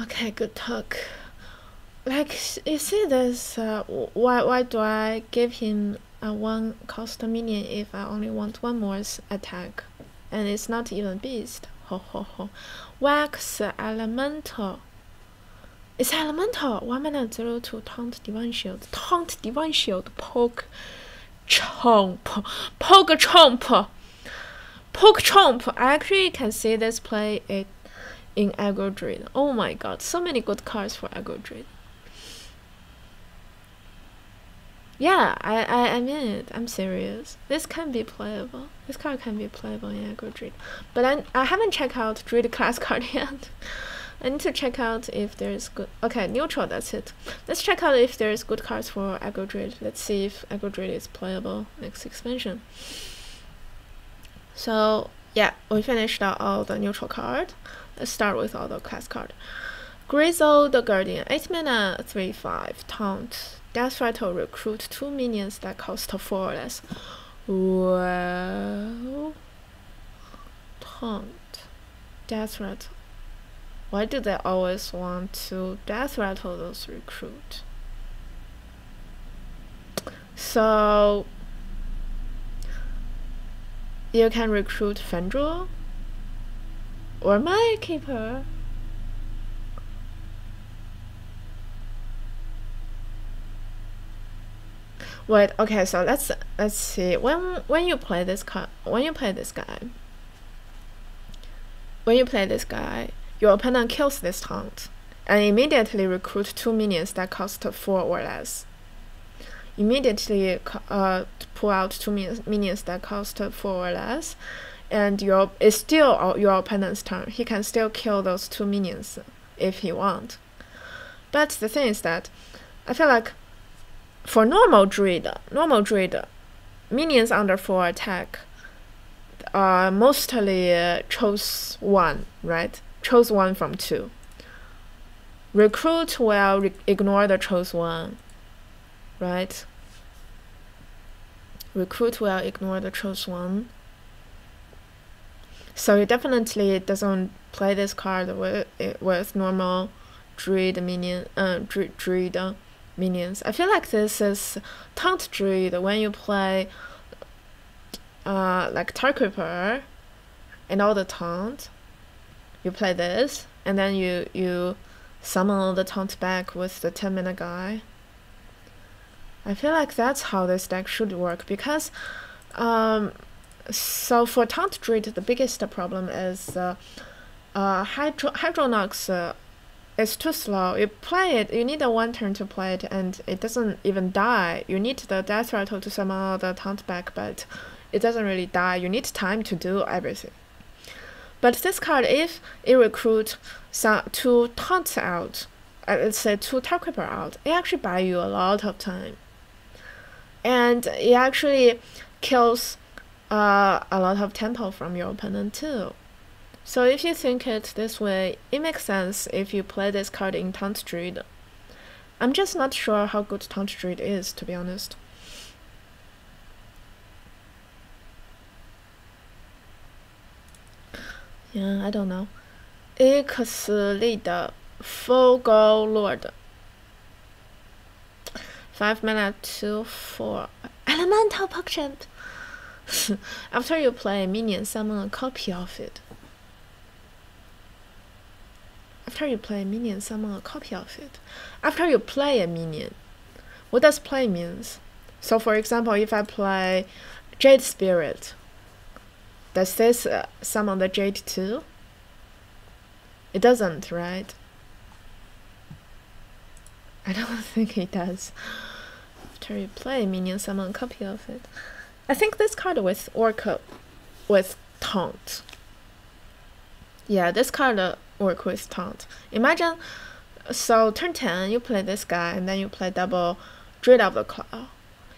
Speaker 1: Okay, good talk. Like, you see this, why do I give him a 1 cost minion if I only want 1 more attack. And it's not even beast. Ho ho ho. Wax elemental. It's elemental. 1 mana 0/2 taunt divine shield. Taunt divine shield. Poke chomp. Poke chomp. Poke chomp. I actually can see this play it in aggro druid. Oh my god, so many good cards for aggro druid. Yeah, I mean it. I'm serious. This can be playable. This card can be playable in aggro druid. But I haven't checked out druid class card yet. I need to check out if there's good. Okay, neutral. That's it. Let's check out if there's good cards for aggro druid. Let's see if aggro druid is playable next expansion. So yeah, we finished out all the neutral card. Let's start with all the class card. Grizzle the Guardian, 8 mana, 3/5 taunt. Death Rattle, recruit 2 minions that cost 4 or less. Well, taunt, Death Rattle. Why do they always want to Death Rattle those recruit? So you can recruit Fendrel or Mind Keeper. Wait, okay, so let's see. When you play this card, when you play this guy, your opponent kills this taunt and immediately recruit 2 minions that cost 4 or less. Immediately pull out 2 minions that cost 4 or less, and it's still your opponent's turn. He can still kill those 2 minions if he wants. But the thing is that I feel like for normal druid, minions under 4 attack are mostly chose 1, right? Chose 1 from 2. Recruit will ignore the chose 1, right? Recruit will ignore the chose 1. So it definitely doesn't play this card with normal druid minion, druid minions. I feel like this is taunt druid when you play like Tar Creeper and all the taunt. You play this and then you summon all the taunt back with the 10 mana guy. I feel like that's how this deck should work, because so for taunt druid the biggest problem is Hydronox it's too slow. You play it, you need a 1 turn to play it, and it doesn't even die. You need the Death Rattle to summon all the taunt back, but it doesn't really die. You need time to do everything. But this card, if it recruits 2 taunts out, let's say 2 Tar Creeper out, it actually buys you a lot of time. And it actually kills a lot of tempo from your opponent too. So if you think it this way, it makes sense if you play this card in Taunt Druid. I'm just not sure how good Taunt Druid is, to be honest. Yeah, I don't know. Ixlid, Fogel Lord. 5 mana, 2/4. Elemental Potion! After you play a minion, summon a copy of it. After you play a minion, summon a copy of it. After you play a minion. What does play means? So for example, if I play Jade Spirit, does this summon the Jade too? It doesn't, right? I don't think it does. After you play a minion, summon a copy of it. I think this card with Orca with Taunt. Yeah, this card work with Taunt. Imagine, so turn 10, you play this guy, and then you play double Druid of the Claw.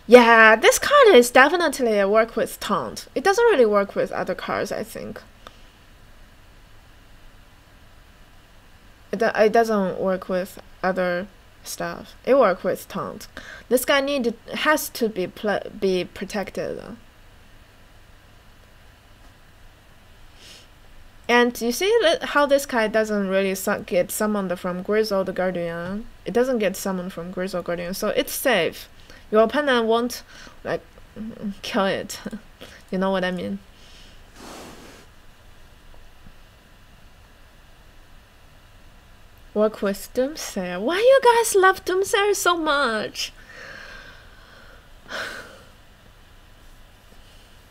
Speaker 1: Yeah, this card is definitely a work with Taunt. It doesn't really work with other cards, I think. It doesn't work with other stuff. It works with Taunt. This guy has to be protected. And you see how this guy doesn't really get summoned from Grizzle the Guardian. It doesn't get summoned from Grizzle Guardian, so it's safe. Your opponent won't like kill it. You know what I mean? Work with Doomsayer. Why you guys love Doomsayer so much?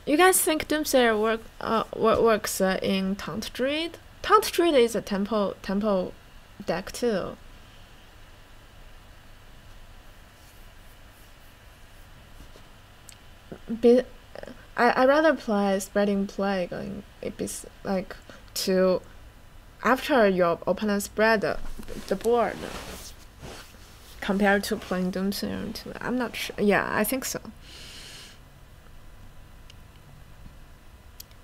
Speaker 1: You guys think Doomsayer works in Taunt Druid? Taunt Druid is a tempo deck too. I rather play Spreading Plague in like to after your opponent spread the board compared to playing Doomsayer. I'm not sure. Yeah, I think so.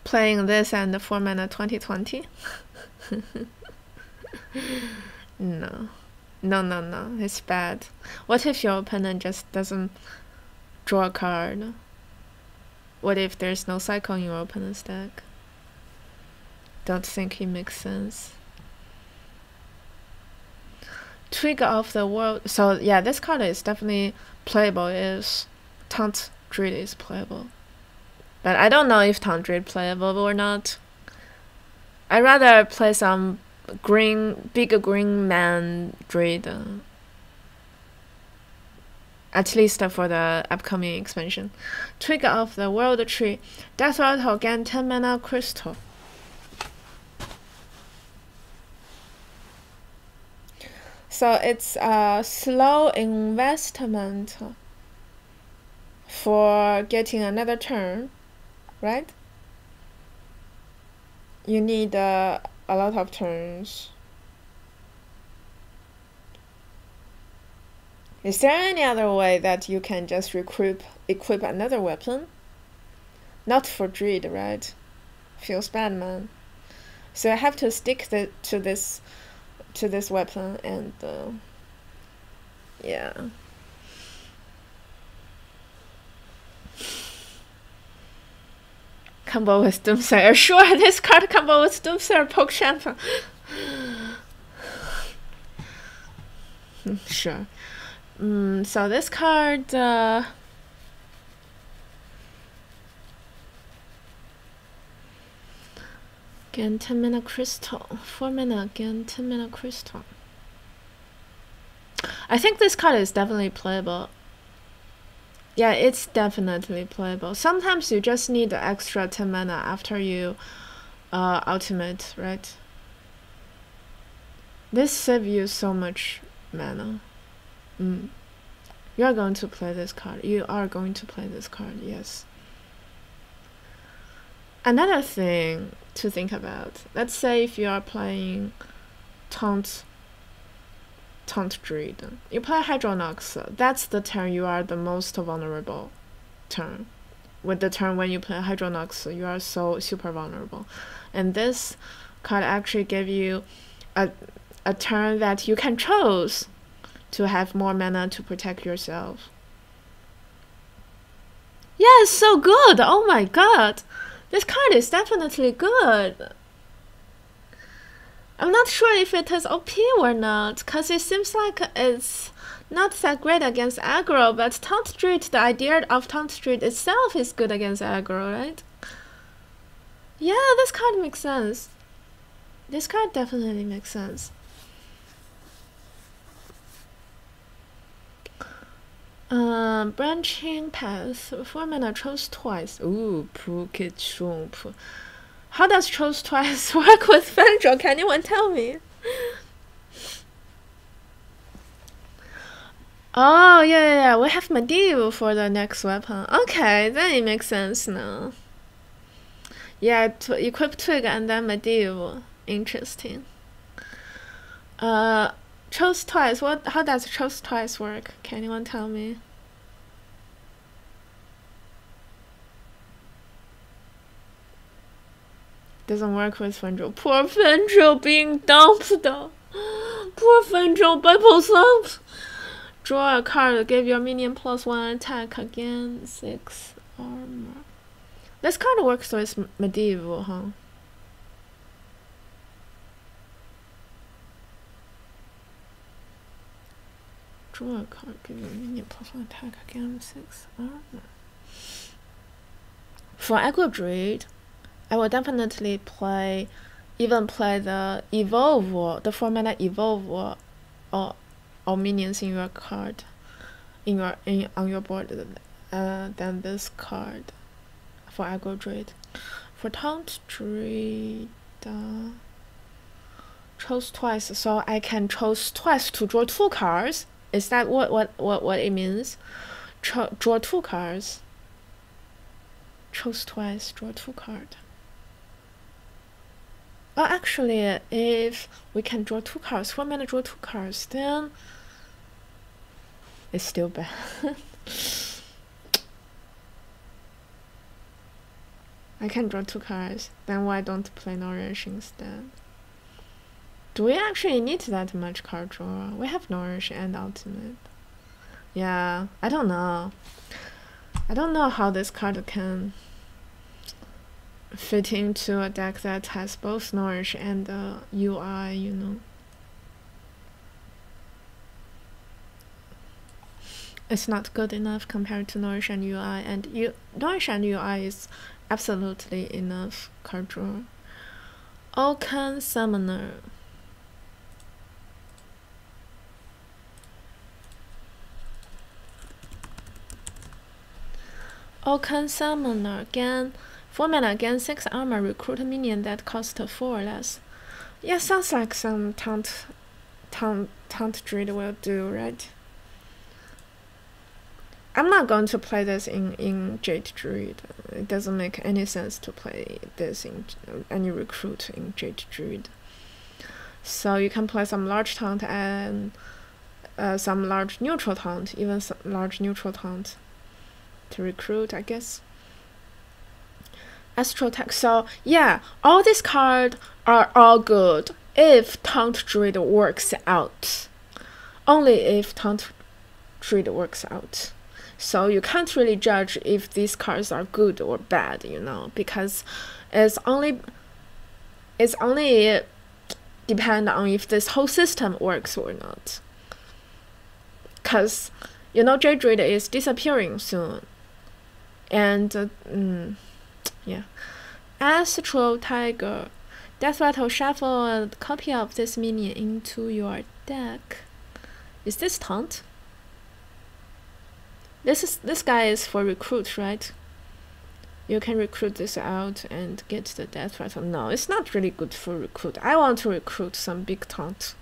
Speaker 1: Playing this and the 4 mana 2020? No, it's bad. What if your opponent just doesn't draw a card? What if there's no cycle in your opponent's deck? Don't think it makes sense. Twig of the World. So yeah, this card is definitely playable. Is Taunt Druid is playable, but I don't know if Taunt Druid playable or not. I'd rather play some big green man Druid. At least for the upcoming expansion. Twig of the World Tree. Death Rattle, gain 10 mana crystal. So it's a slow investment for getting another turn, right? You need a lot of turns. Is there any other way that you can just equip another weapon? Not for Druid, right? Feels bad, man. So I have to stick to this weapon and yeah. Combo with Doomsayer. Sure, this card combo with Doomsayer poke champion. Sure. So this card gain 10 mana crystal. 4 mana, gain 10 mana crystal. I think this card is definitely playable. Yeah, it's definitely playable. Sometimes you just need the extra 10 mana after you ultimate, right? This saves you so much mana. You are going to play this card. You are going to play this card, yes. Another thing to think about. Let's say if you are playing Taunt Druid. You play Hydronox. That's the turn you are the most vulnerable turn. With the turn when you play Hydronox, you are so super vulnerable. And this card actually give you a turn that you can choose to have more mana to protect yourself. Yeah, it's so good! Oh my god! This card is definitely good! I'm not sure if it is OP or not, cause it seems like it's not that great against aggro, but Taunt Druid, the idea of Taunt Druid itself is good against aggro, right? Yeah, this card makes sense. This card definitely makes sense. Branching Path. 4 mana, chose twice. Ooh, Pukechump. How does chose twice work with Fendril? Can anyone tell me? Oh, yeah. We have Medieval for the next weapon. Okay, then it makes sense now. Yeah, to equip Twig and then Medieval. Interesting. Chose twice. How does chose twice work? Can anyone tell me? Doesn't work with Fendril. Poor Fendril being dumped. Poor Fendril Bible Thump. Draw a card. Give your minion +1 attack again. 6 armor. This card works with Medieval, huh? Draw a card. Give your minion +1 attack again. 6 armor. For aggro druid, I will definitely play the evolve, the 4-mana evolve or minions in your card, on your board, than this card for aggro druid. For taunt druid, chose twice, so I can choose twice to draw 2 cards. Is that what it means? Draw 2 cards. Choose twice, draw 2 cards. Oh, actually, if we can draw 2 cards, 4-mana draw 2 cards, then it's still bad. I can draw 2 cards, then why don't play Nourish instead? Do we actually need that much card draw? We have Nourish and Ultimate. Yeah, I don't know. I don't know how this card can fit into a deck that has both Nourish and UI, you know. It's not good enough compared to Nourish and UI, and Nourish and UI is absolutely enough card draw. Oaken Summoner. Oaken Summoner, gain 4 mana, gain 6 armor, recruit a minion that costs 4 or less. Yeah, sounds like some taunt druid will do, right? I'm not going to play this in Jade Druid. It doesn't make any sense to play this in any recruit in Jade Druid. So you can play some large taunt and some large neutral taunt, even some large neutral taunt to recruit, I guess. Astral Tech. So yeah, all these cards are all good if Taunt Druid works out. Only if Taunt Druid works out. So you can't really judge if these cards are good or bad, you know, because it's only depend on if this whole system works or not. Cause you know Jade Druid is disappearing soon, and yeah. Astral Tiger. Death Rattle, shuffle a copy of this minion into your deck. Is this taunt? This guy is for recruit, right? You can recruit this out and get the Death Rattle. No, it's not really good for recruit. I want to recruit some big taunt.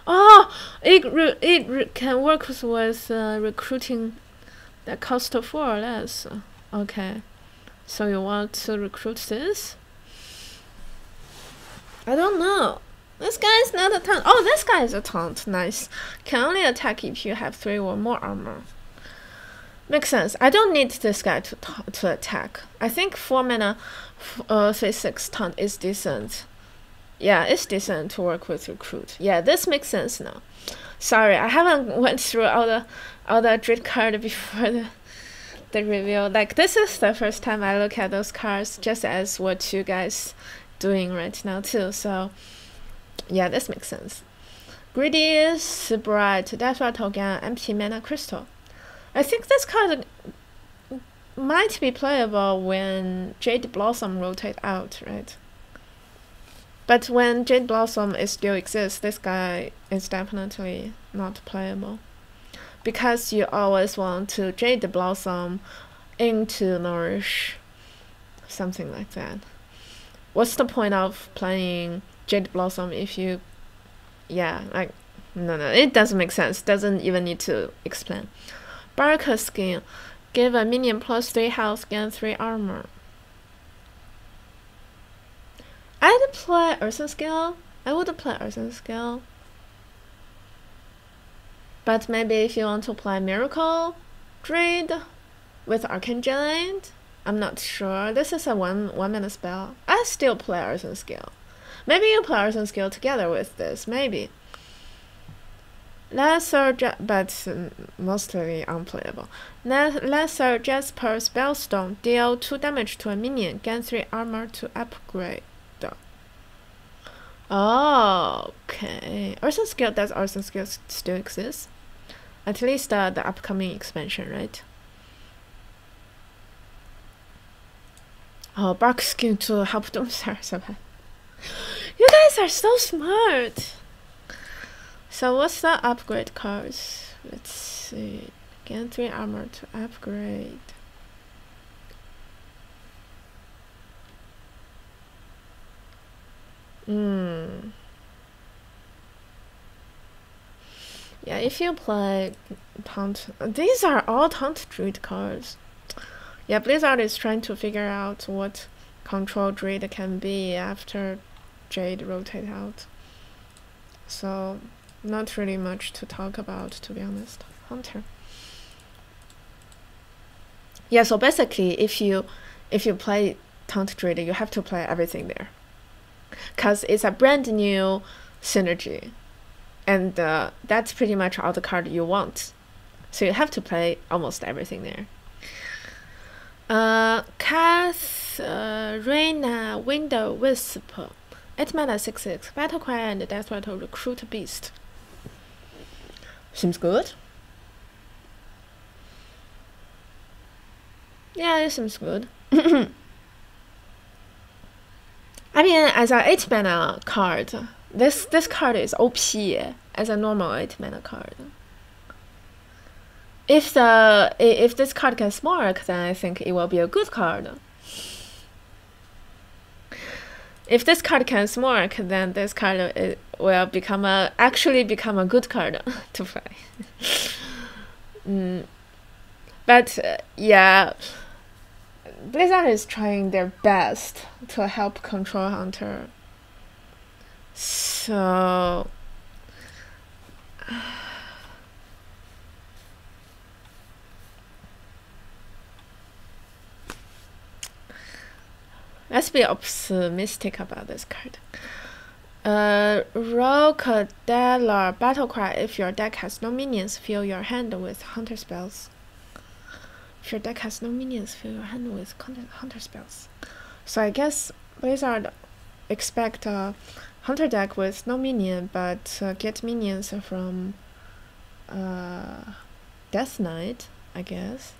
Speaker 1: Oh, it can work with recruiting that cost 4 or less. Okay, so you want to recruit this? I don't know. This guy is not a taunt. Oh, this guy is a taunt. Nice. Can only attack if you have 3 or more armor. Makes sense. I don't need this guy to attack. I think 4 mana 3/6 taunt is decent. Yeah, it's decent to work with recruit. Yeah, this makes sense now. Sorry, I haven't went through all the Dread card before the review. Like, this is the first time I look at those cards, just as what you guys doing right now too. So yeah, this makes sense. Greedy, Bright, Death Rattle, gain empty mana crystal. I think this card might be playable when Jade Blossom rotate out, right? But when Jade Blossom still exists, this guy is definitely not playable. Because you always want to Jade Blossom into Nourish. Something like that. What's the point of playing Jade Blossom if you... Yeah, like... No, it doesn't make sense. Doesn't even need to explain. Barker Skin. Give a minion plus 3 health, gain 3 armor. I'd play Earthen Scale. I would play Earthen Scale. But maybe if you want to play Miracle Druid with Archangel, I'm not sure. This is a one mana spell. I still play Earthen Scale. Maybe you play Earthen Scale together with this. Maybe. But mostly unplayable. Lesser Jasper Spellstone. Deal 2 damage to a minion. Gain 3 armor to upgrade. Oh, okay. Earthen Scale, does Earthen Scale still exist? At least the upcoming expansion, right? Oh, bark skin to help them survive. You guys are so smart. So what's the upgrade cards? Let's see. Gain 3 armor to upgrade. Yeah, if you play Taunt... These are all Taunt Druid cards. Yeah, Blizzard is trying to figure out what control Druid can be after Jade rotate out. So, not really much to talk about, to be honest. Hunter. Yeah, so basically, if you play Taunt Druid, you have to play everything there. Because it's a brand new synergy. And that's pretty much all the card you want. So you have to play almost everything there. Katharina Window Wisp. 8 mana 6/6. Battle Cry and Death Rattle Recruit Beast. Seems good. Yeah, it seems good. I mean, as an 8 mana card, this card is OP as a normal 8 mana card. If this card can smork, then I think it will be a good card. If this card can smork, then this card will actually become a good card to play. But yeah, Blizzard is trying their best to help control Hunter. So let's be optimistic about this card. Rockadellar Battlecry. If your deck has no minions, fill your hand with Hunter spells. If your deck has no minions, fill your hand with Hunter spells. So I guess Blizzard expect a Hunter deck with no minion, but get minions from Death Knight, I guess.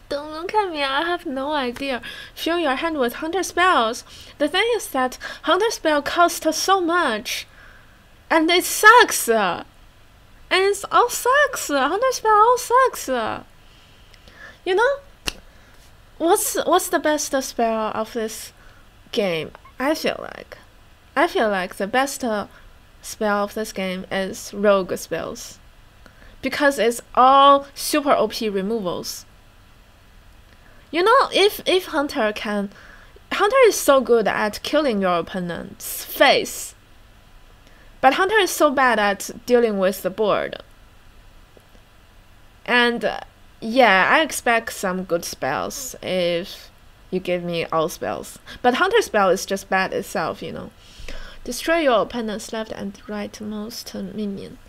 Speaker 1: Don't look at me, I have no idea. Fill your hand with Hunter spells. The thing is that Hunter spell costs so much. And it sucks. And it all sucks. Hunter spell all sucks. You know? What's the best spell of this game? I feel like the best spell of this game is rogue spells. Because it's all super OP removals. You know, if Hunter is so good at killing your opponent's face, but Hunter is so bad at dealing with the board. And yeah, I expect some good spells if you give me all spells. But Hunter spell is just bad itself, you know. Destroy your opponent's left and rightmost minion.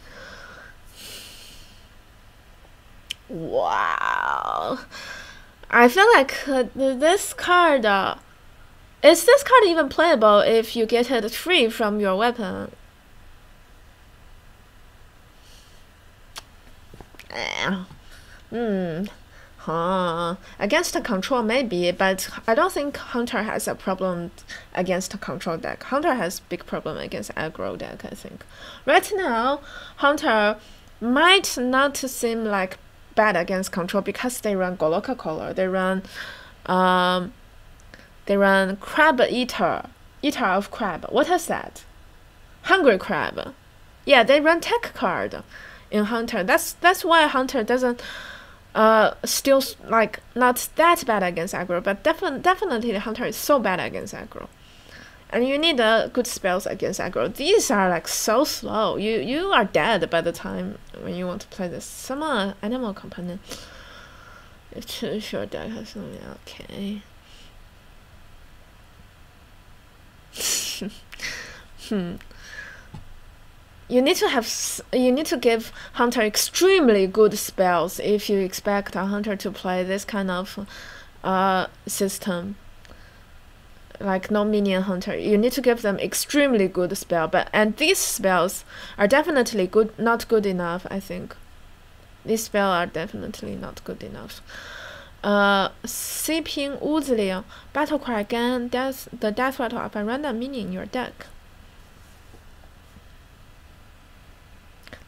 Speaker 1: Wow. I feel like this card, is this card even playable if you get it free from your weapon? Against a control maybe, but I don't think Hunter has a problem against a control deck. Hunter has big problem against aggro deck, I think. Right now, Hunter might not seem like bad against control because they run Goloka Color. They run Crab Eater of Crab. What is that? Hungry Crab. Yeah, they run Tech card in Hunter. That's why Hunter doesn't still like not that bad against aggro, but definitely Hunter is so bad against aggro. And you need good spells against aggro. These are like so slow. You are dead by the time when you want to play this. Summon animal component. If your deck has something, okay. You need to give Hunter extremely good spells if you expect a Hunter to play this kind of system. Like no minion hunter, you need to give them extremely good spell, and these spells are definitely not good enough. I think these spells are definitely not good enough. Sipping 屋子里 battle cry again, the death rattle of a random minion in your deck.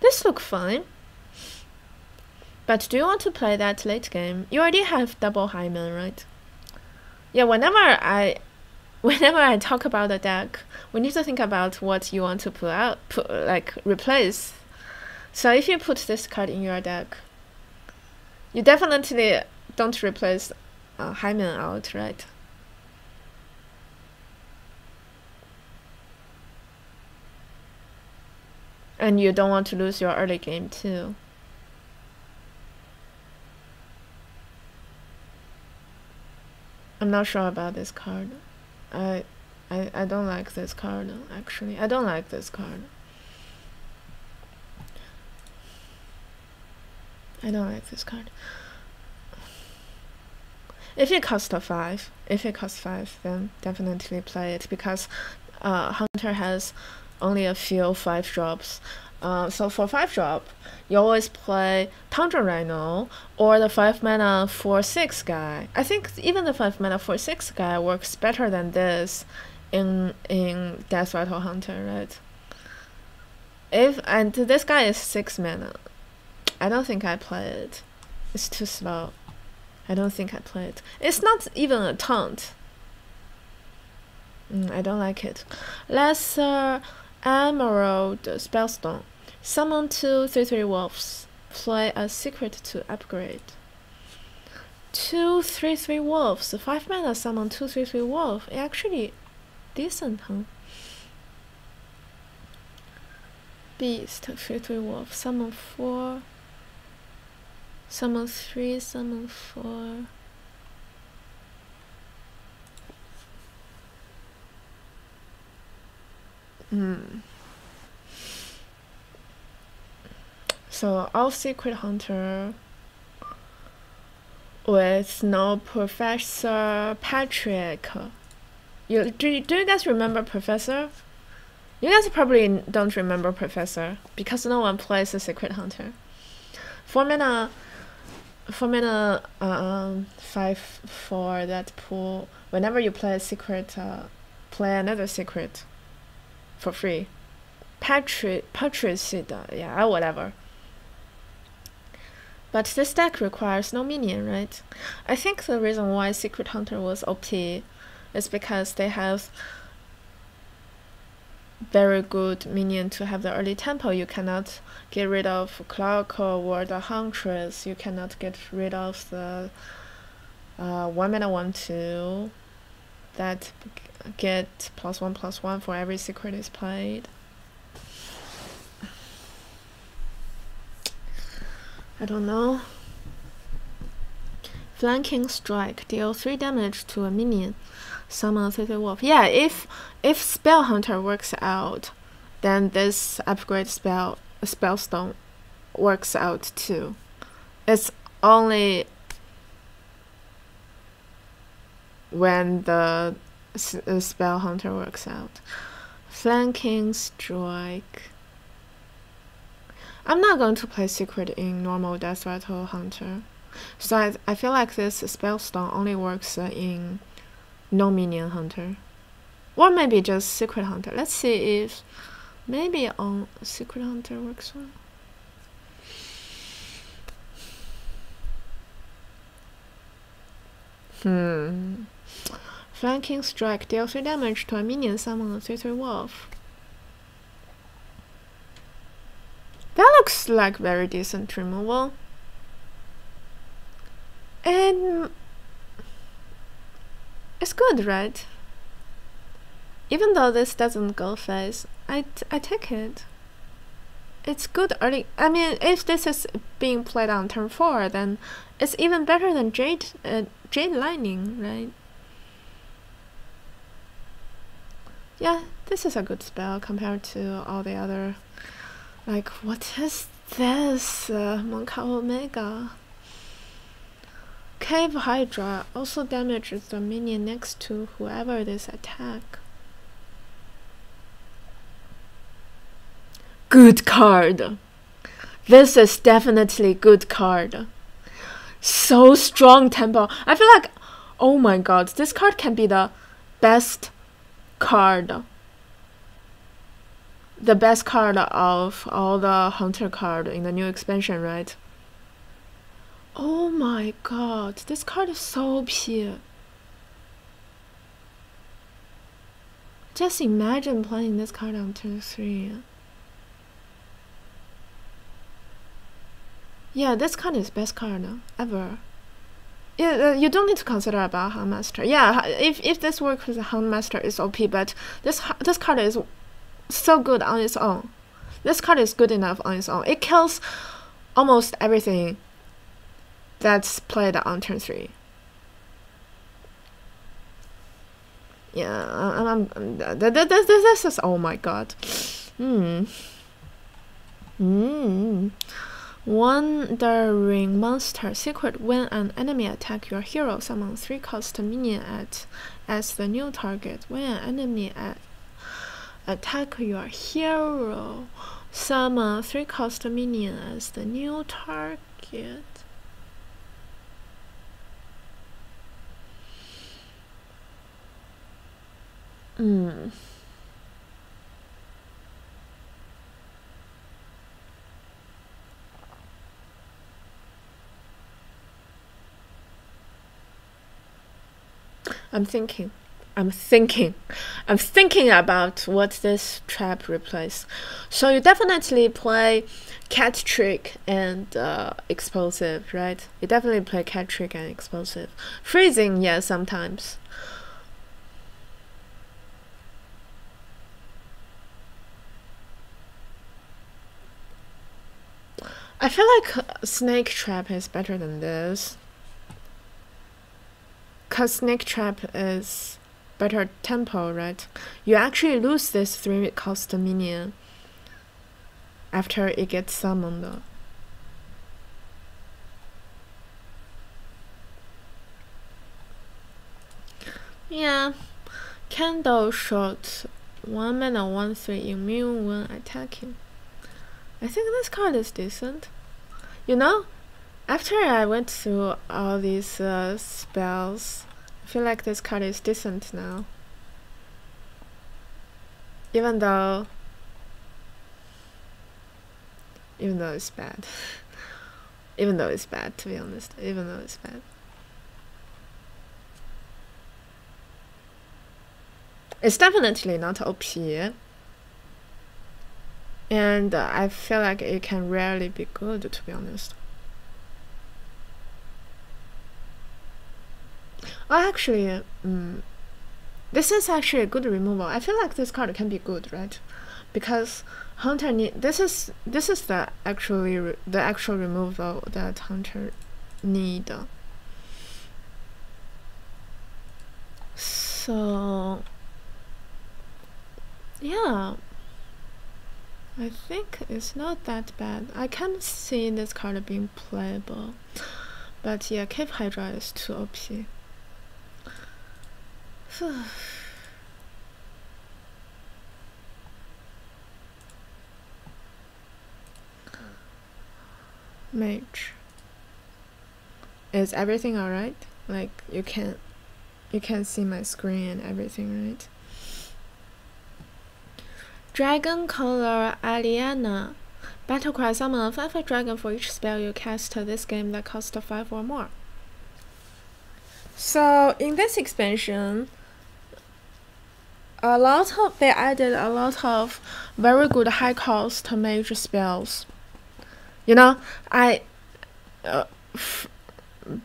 Speaker 1: This looks fine, but do you want to play that late game? You already have double Hyman, right? Yeah, whenever I talk about the deck, we need to think about what you want to replace. So if you put this card in your deck, you definitely don't replace Hyman out, right? And you don't want to lose your early game too. I'm not sure about this card. I don't like this card, actually. I don't like this card. I don't like this card. If it costs 5, then definitely play it, because Hunter has only a few 5 drops. So for 5 drop, you always play Tundra Rhino or the 5 mana 4/6 guy. I think even the 5 mana 4/6 guy works better than this in Death Rattle Hunter, right? And this guy is 6 mana. I don't think I play it. It's too slow. I don't think I play it. It's not even a taunt. I don't like it. Lesser Emerald Spellstone. Summon 2 3/3 wolves. Play a secret to upgrade. 2 3/3 wolves. 5 mana summon 2 3/3 wolf. Actually decent, huh? Beast 3/3 wolf. Summon 4. Summon 3. Summon 4. So all Secret Hunter with no Professor Patrick. Do you guys remember Professor? You guys probably don't remember Professor because no one plays a Secret Hunter. 4 mana 5/4 that pool. Whenever you play a secret, play another secret for free. Patricida, yeah, whatever. But this deck requires no minion, right? I think the reason why Secret Hunter was OP is because they have very good minion to have the early tempo. You cannot get rid of Clock or the Huntress. You cannot get rid of the 1 mana 1/2 that get +1/+1 for every secret is played. I don't know. Flanking Strike. Deal 3 damage to a minion. Summon 3/3 wolf. Yeah, if Spell Hunter works out, then this upgrade spellstone works out too. It's only when the Spell Hunter works out. Flanking Strike. I'm not going to play Secret in normal Death Rattle Hunter. So I feel like this Spellstone only works in no minion Hunter. Or maybe just Secret Hunter. Let's see if maybe on Secret Hunter works well. Flanking Strike. Deal 3 damage to a minion, summon a 3/3 wolf. That looks like very decent removal. And it's good, right? Even though this doesn't go phase, I take it. It's good early. I mean, if this is being played on turn 4, then it's even better than Jade Lightning, right? Yeah, this is a good spell compared to all the other. Like, what is this? Monka Omega. Cave Hydra also damages the minion next to whoever this attack. Good card. This is definitely good card. So strong tempo. I feel like, oh my god, this card can be the best card. The best card of all the Hunter card in the new expansion, right? Oh my god, this card is so OP. Just imagine playing this card on turn 3. Yeah, this card is best card ever. Yeah, you don't need to consider about Houndmaster. Yeah, if this works with Houndmaster, it's OP, but this card is so good on its own. This card is good enough on its own. It kills almost everything that's played on turn 3. Yeah, this is, oh my god. Wandering Monster Secret. When an enemy attack your hero, summon 3-cost minion as the new target. When an enemy attack your hero, summon 3-cost minion as the new target. I'm thinking about what this trap replaces. So you definitely play Cat Trick and Explosive, right? You definitely play Cat Trick and Explosive. Freezing, yeah, sometimes. I feel like Snake Trap is better than this. Cause Snake Trap is better tempo, right? You actually lose this 3-cost minion after it gets summoned. Yeah, Candle Shot, 1 mana 1/3 immune when attacking. I think this card is decent. You know, after I went through all these spells, I feel like this card is decent now. Even though it's bad. Even though it's bad, to be honest. Even though it's bad. It's definitely not OP. And I feel like it can rarely be good, to be honest. Oh, actually, this is actually a good removal. I feel like this card can be good, right? Because Hunter need this is the actual removal that Hunter need. So yeah, I think it's not that bad. I can see this card being playable, but yeah, Cave Hydra is too OP. Mage. Is everything alright? Like you can see my screen and everything, right? Dragon Color Aliena. Battlecry, summon a 5/5 dragon for each spell you cast this game that costs 5 or more. So in this expansion, they added a lot of very good high cost mage spells. You know,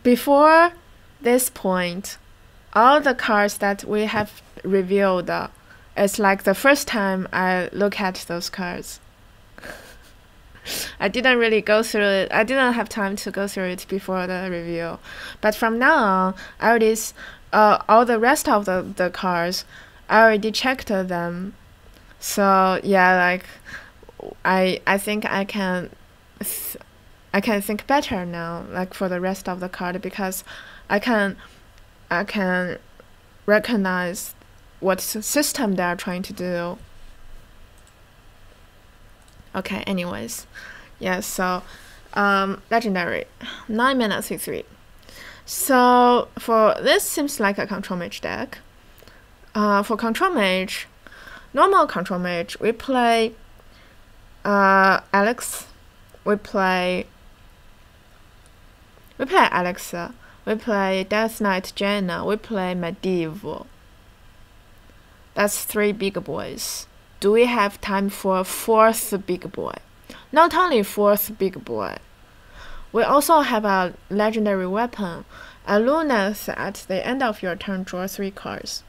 Speaker 1: before this point, all the cards that we have revealed, it's like the first time I look at those cards. I didn't really go through it. I didn't have time to go through it before the review. But from now on, I already all the rest of the cards, I already checked them. So yeah, like I think I can I can think better now, like for the rest of the card, because I can recognize what system they are trying to do. Okay, anyways, yeah, so legendary 9 mana 3/3. So for this seems like a control mage deck. For control mage, normal control mage, we play Alex, we play Alexa, we play Death Knight Jaina, we play Medieval. That's 3 big boys. Do we have time for a 4th big boy? Not only 4th big boy, we also have a legendary weapon. A Luneth at the end of your turn, draw 3 cards.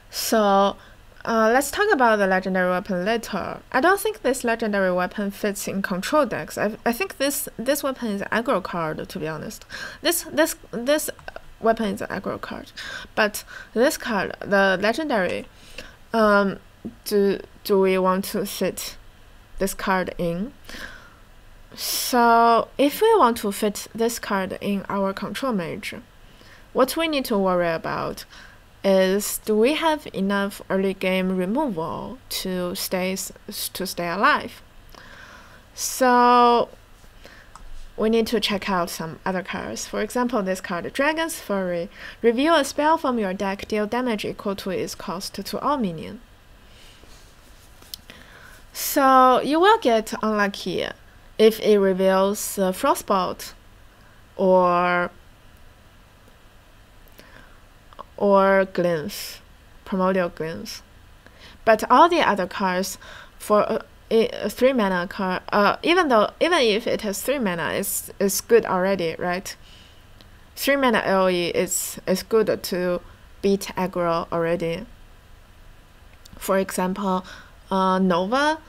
Speaker 1: So let's talk about the legendary weapon later. I don't think this legendary weapon fits in control decks. I think this weapon is an aggro card, to be honest. This weapon is an aggro card. But this card, the legendary, do we want to fit this card in? So if we want to fit this card in our control mage, what we need to worry about is, do we have enough early game removal to stay alive? So we need to check out some other cards. For example, this card, Dragon's Fury. Reveal a spell from your deck, deal damage equal to its cost to all minions. So you will get unlucky if it reveals Frostbolt or Glimpse, Primordial Glimpse. But all the other cards for a 3 mana card, even if it has 3 mana, it's good already, right? 3 mana AoE is good to beat aggro already. For example, Nova,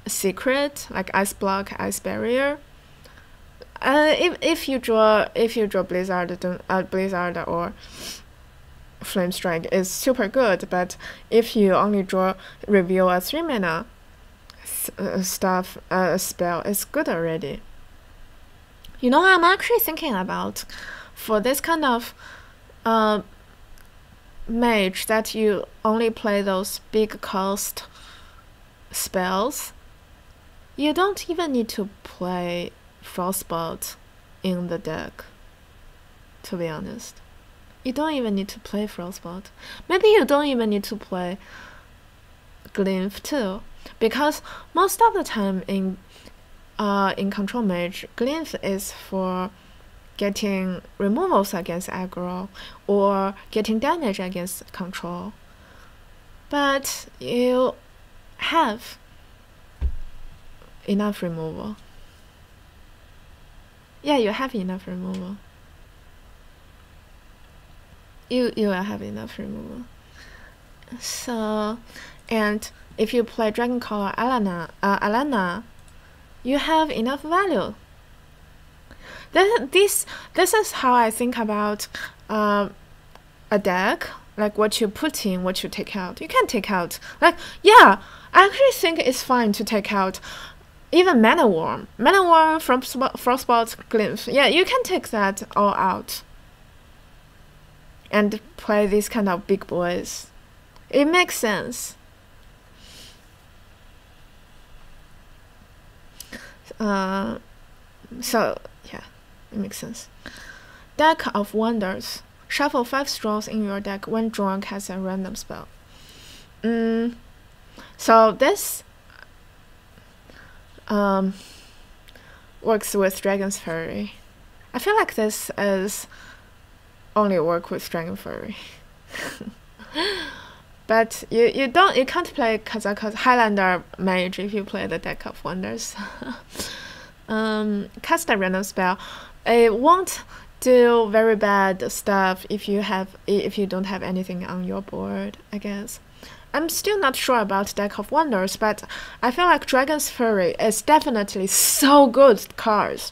Speaker 1: Secret, like Ice Block, Ice Barrier. If you draw Blizzard or Flame Strike, is super good. But if you only draw reveal a 3 mana spell, it's good already. You know, I'm actually thinking about, for this kind of mage that you only play those big cost spells, you don't even need to play Frostbolt in the deck, to be honest. You don't even need to play Frostbolt. Maybe you don't even need to play Glyph too, because most of the time in control mage, Glyph is for getting removals against aggro or getting damage against control. But you have enough removal. Yeah, you have enough removal. You will have enough removal. So, and if you play Dragoncaller Alana, you have enough value. This is how I think about a deck, like what you put in, what you take out. You can take out, like, yeah, I actually think it's fine to take out even Mana Worm from Frostbolt Glimpse. Yeah, you can take that all out and play these kind of big boys. It makes sense. So yeah, it makes sense. Deck of Wonders. Shuffle 5 straws in your deck when drawn casts a random spell. So this works with Dragon's Fury. I feel like this is only work with Dragon Fury. But you can't play Kazakh's Highlander Mage if you play the Deck of Wonders. Cast a random spell. It won't do very bad stuff if you don't have anything on your board, I guess. I'm still not sure about Deck of Wonders, but I feel like Dragon's Fury is definitely so good cards.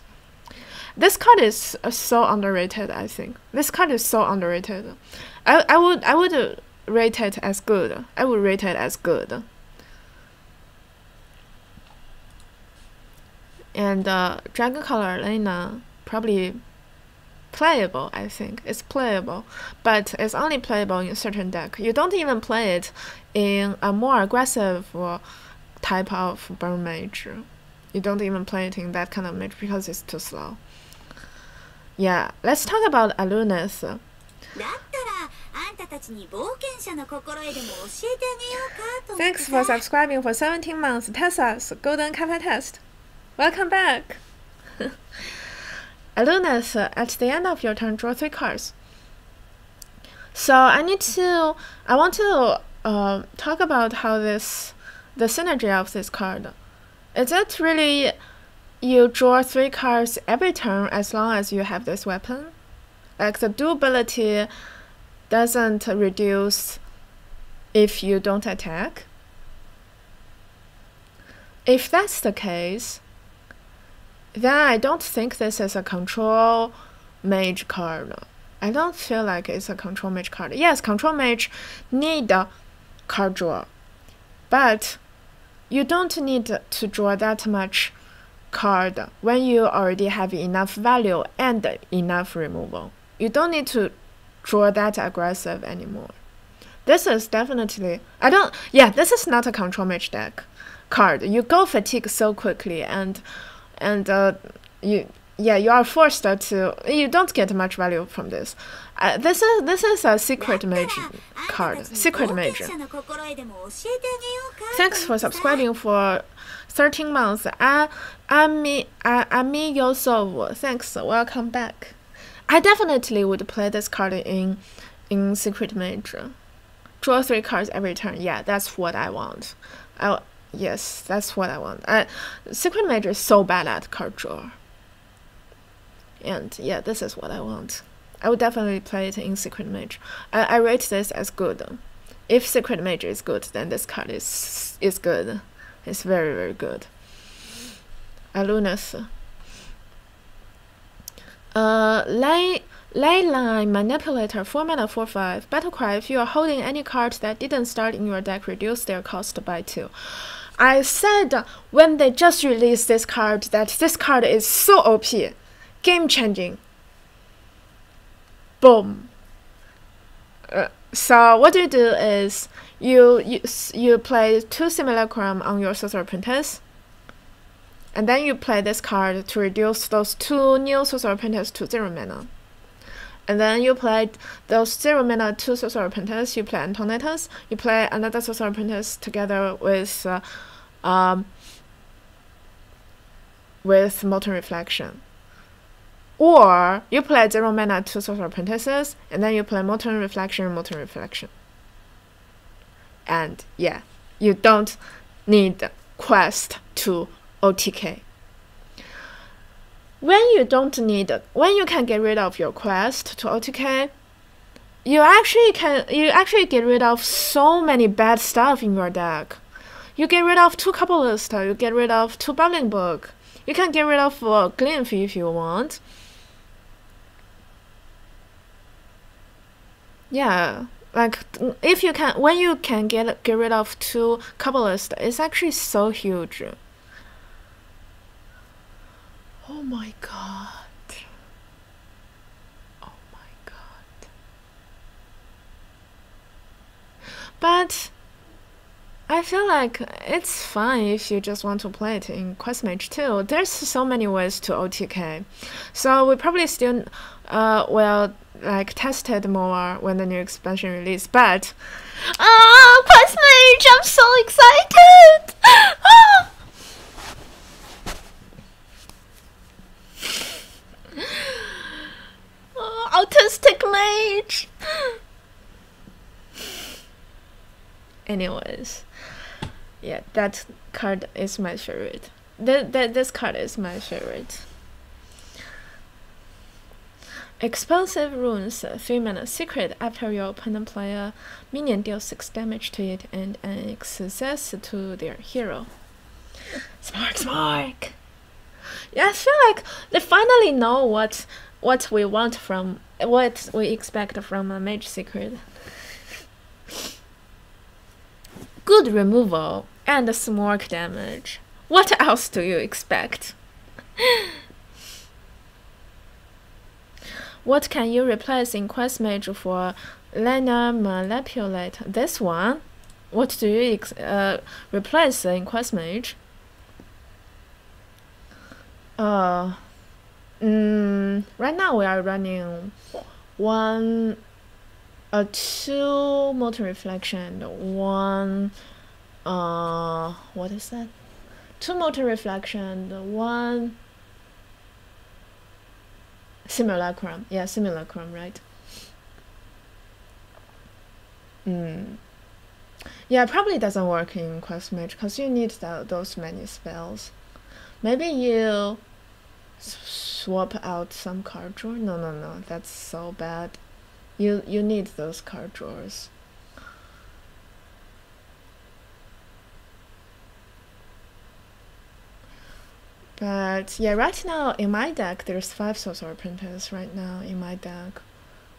Speaker 1: This card is so underrated, I think. This card is so underrated. I would rate it as good. I would rate it as good. And Dragon Color Elena, probably playable, I think. It's playable, but it's only playable in a certain deck. You don't even play it in a more aggressive type of burn mage. You don't even play it in that kind of mage because it's too slow. Yeah, let's talk about Eloise. Thanks for subscribing for 17 months. Tessa's Golden Kappa Test. Welcome back. Eloise, at the end of your turn, draw 3 cards. So I want to talk about how the synergy of this card. Is it really you draw 3 cards every turn as long as you have this weapon? Like the durability doesn't reduce if you don't attack? If that's the case, then I don't think this is a control mage card. I don't feel like it's a control mage card. Yes, control mage need a card draw, but you don't need to draw that much card when you already have enough value and enough removal. You don't need to draw that aggressive anymore. This is definitely this is not a control mage deck card. You go fatigue so quickly and you are forced to, you don't get much value from this. This is a secret mage card. Secret mage. Thanks for subscribing for 13 months. Ami Yosov, thanks. Welcome back. I definitely would play this card in secret mage. Draw 3 cards every turn. Yeah, that's what I want. Yes, that's what I want. Secret mage is so bad at card draw. And yeah, this is what I want. I would definitely play it in secret mage. I rate this as good. If secret mage is good, then this card is good. It's very, very good. Eloise. Leyline Manipulator, 4-mana 4/5. Battlecry, if you are holding any cards that didn't start in your deck, reduce their cost by 2. I said when they just released this card that this card is so OP. Game changing. Boom. So what you do is you play 2 Simulacrum on your Sorcerer Apprentice, and then you play this card to reduce those 2 new Sorcerer Apprentice to 0 mana. And then you play those 0 mana 2 Sorcerer Apprentice, you play Antonitas, you play another Sorcerer Apprentice together with Molten Reflection. Or you play 0 mana 2 Sorcerer Apprentices, and then you play Molten Reflection. And yeah, you don't need quest to OTK. When you can get rid of your quest to OTK, you actually get rid of so many bad stuff in your deck. You get rid of 2 Kabbalist, you get rid of 2 Babbling Book, you can get rid of Glyph if you want. Yeah, like when you can get rid of 2 Kabbalist, it's actually so huge. Oh my god. Oh my god. But I feel like it's fine if you just want to play it in Quest Mage too. There's so many ways to OTK. So we probably still will test it more when the new expansion release. But Quest Mage, I'm so excited! Autistic mage. Anyways, yeah, that card is my favorite. This card is my favorite. Explosive Runes, 3 mana secret. After your opponent player minion deals 6 damage to it and an excess to their hero. Smart. Yeah, I feel like they finally know what we want from, what we expect from a mage secret. Good removal and smork damage. What else do you expect? What can you replace in Quest Mage for linear manipulate? This one? What do you replace in Quest Mage? Right now we are running two motor reflection, one what is that? Two motor reflection, one simulacrum. Yeah, simulacrum, right? Yeah, probably doesn't work in Quest Mage because you need those many spells. Maybe you swap out some card drawer. No, that's so bad. You need those card drawers. But yeah, right now in my deck there's 5 Sorcerer Apprentice right now in my deck.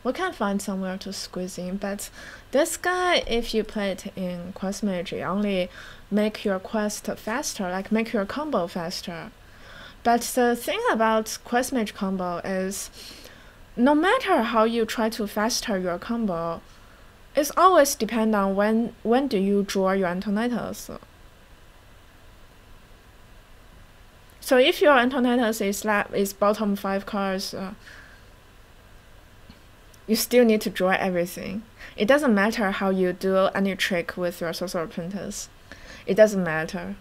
Speaker 1: We can find somewhere to squeeze in, but this guy, if you play it in Quest Mage, it only make your quest faster, like make your combo faster. But the thing about Quest Mage combo is, no matter how you try to faster your combo, it's always depend on when do you draw your Antonitas. So if your Antonitas is bottom 5 cards, you still need to draw everything. It doesn't matter how you do any trick with your Sorcerer Apprentice. It doesn't matter.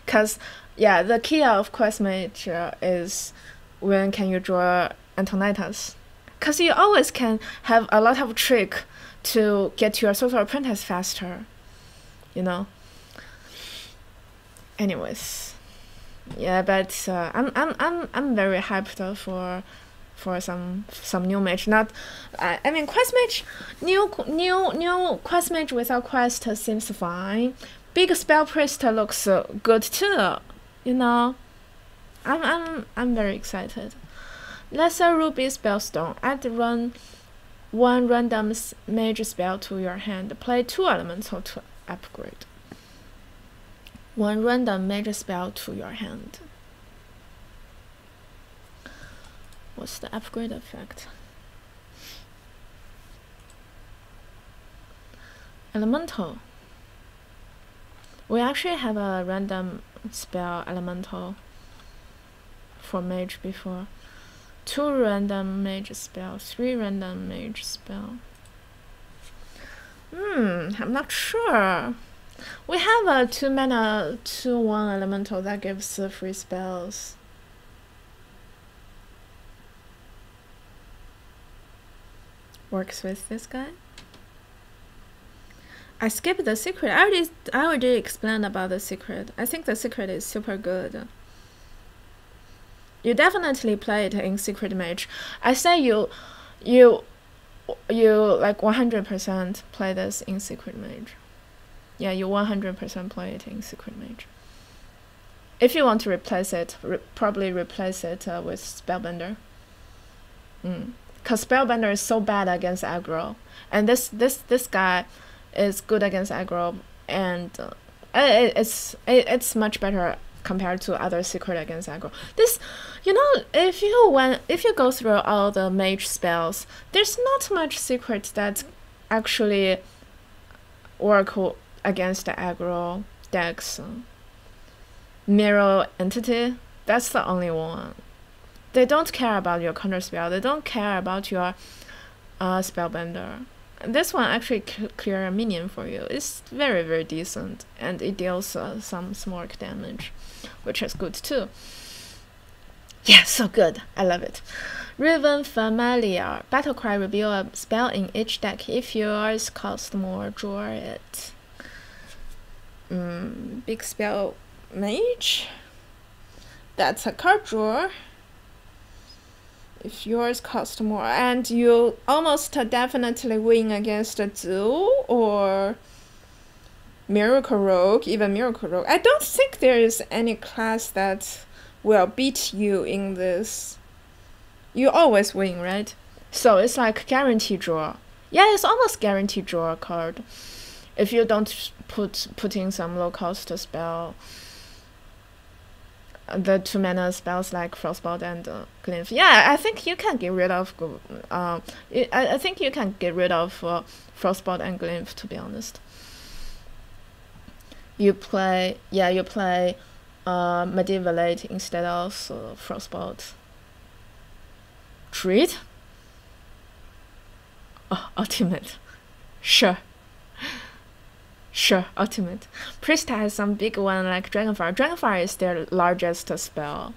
Speaker 1: Because, yeah, the key of Quest Mage is when can you draw Antonitas. Because you always can have a lot of trick to get your Sorcerer Apprentice faster. You know? Anyways. Yeah, but I'm very hyped for some new mage. Not, I mean Quest Mage, new Quest Mage without quest seems fine. Big Spell Priest looks good too. You know, I'm very excited. Lesser Ruby Spellstone. Add one random mage spell to your hand. Play 2 elemental to upgrade. One random mage spell to your hand. What's the upgrade effect? Elemental. We actually have a random spell elemental for mage before. 2 random mage spell, 3 random mage spell. I'm not sure. We have a 2 mana 2/1 elemental that gives free spells. Works with this guy. I skipped the secret. I already explained about the secret. I think the secret is super good. You definitely play it in Secret Mage. I say you like 100% play this in Secret Mage. Yeah, you 100% play it in Secret Mage. If you want to replace it, probably replace it with Spellbender. Because Spellbender is so bad against aggro, and this guy is good against aggro, and it's much better compared to other secret against aggro. This, you know, if you go through all the mage spells, there's not much secret that actually work against the aggro decks. Mirror Entity, that's the only one. They don't care about your counter spell. They don't care about your Spellbender. This one actually clear a minion for you. It's very, very decent, and it deals some smoke damage, which is good too. Yeah, so good. I love it. Riven Familiar. Battlecry, reveal a spell in each deck. If yours costs more, draw it. Big Spell Mage. That's a card drawer. If yours costs more, and you almost definitely win against a Zoo or Miracle Rogue, even Miracle Rogue. I don't think there is any class that will beat you in this. You always win, right? So it's like guaranteed draw. Yeah, it's almost guaranteed draw card. If you don't put in some low cost spell. the 2-mana spells like Frostbolt and Glyph. Yeah, I think you can get rid of. I think you can get rid of Frostbolt and Glyph. To be honest, you play Medievalate instead of Frostbolt. Treat. Oh, ultimate. Sure, ultimate. Priest has some big one like Dragonfire. Dragonfire is their largest spell.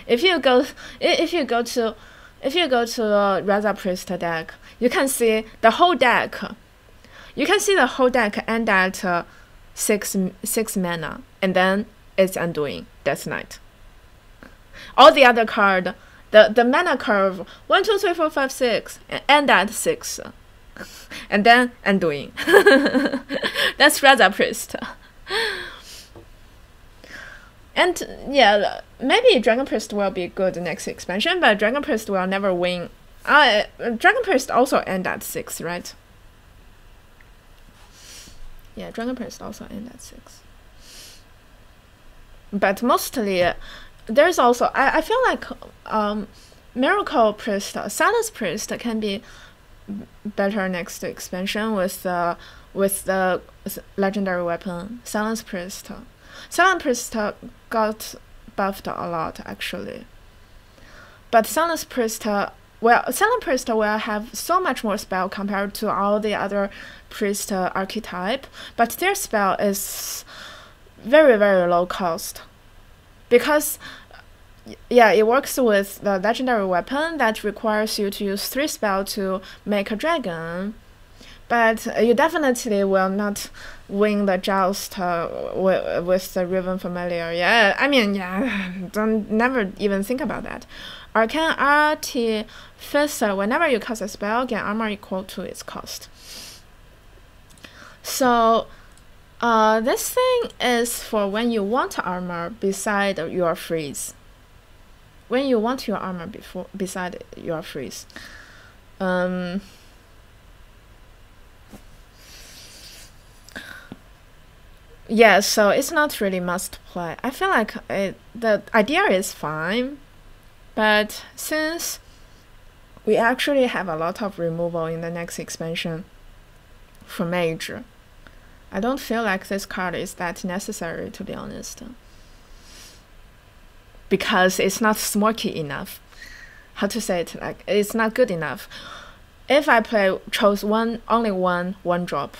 Speaker 1: If you go to Raza Priest deck, you can see the whole deck. You can see the whole deck end at 6 mana, and then it's Undoing, Death Knight. All the other card, the mana curve 1, 2, 3, 4, 5, 6, end at 6. And then Undoing. That's Raza Priest. And yeah, maybe Dragon Priest will be good next expansion, but Dragon Priest will never win. Dragon Priest also end at 6, right? Yeah, Dragon Priest also end at 6. But mostly, there's also I feel like Miracle Priest, Silence Priest can be better next expansion with the legendary weapon Silence Priest. Silence Priest got buffed a lot actually, but Silence Priest will have so much more spell compared to all the other priest archetype, but their spell is very, very low cost because yeah, it works with the legendary weapon that requires you to use 3 spells to make a dragon, but you definitely will not win the joust with the Riven Familiar. Yeah, I mean, yeah, don't never even think about that. Arcane Artificer, whenever you cast a spell, gain armor equal to its cost. So this thing is for when you want armor beside your freeze. When you want your armor beside your freeze. Yeah, so it's not really must play. I feel like the idea is fine, but since we actually have a lot of removal in the next expansion for mage, I don't feel like this card is that necessary, to be honest. Because it's not smoky enough. How to say it? Like, it's not good enough. If I chose only one drop,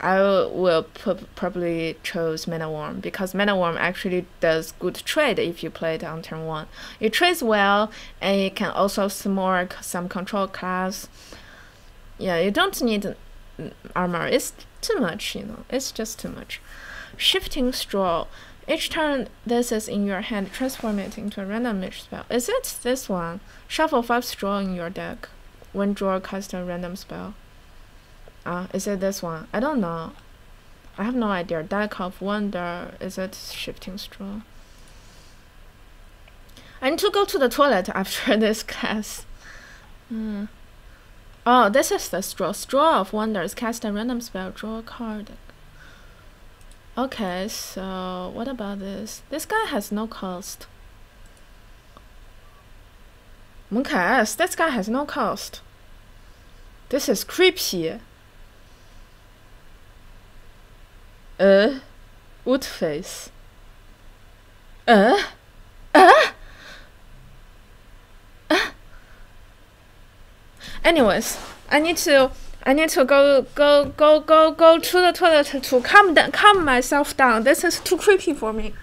Speaker 1: I will probably choose Mana Worm, because Mana Worm actually does good trade if you play it on turn 1. It trades well, and it can also smork some control class. Yeah, you don't need armor. It's too much, It's just too much. Shifting Straw. Each turn this is in your hand, transform it into a random mage spell. Is it this one? Shuffle 5 straw in your deck. When drawer cast a random spell. Is it this one? I don't know. I have no idea. Deck of Wonder. Is it Shifting Straw? I need to go to the toilet after this class. Oh, this is the straw. Straw of Wonders. Cast a random spell. Draw a card. Okay, so what about this? This guy has no cost. Monkas, this guy has no cost. This is creepy. Woodface. Anyways, I need to go to the toilet to calm myself down. This is too creepy for me.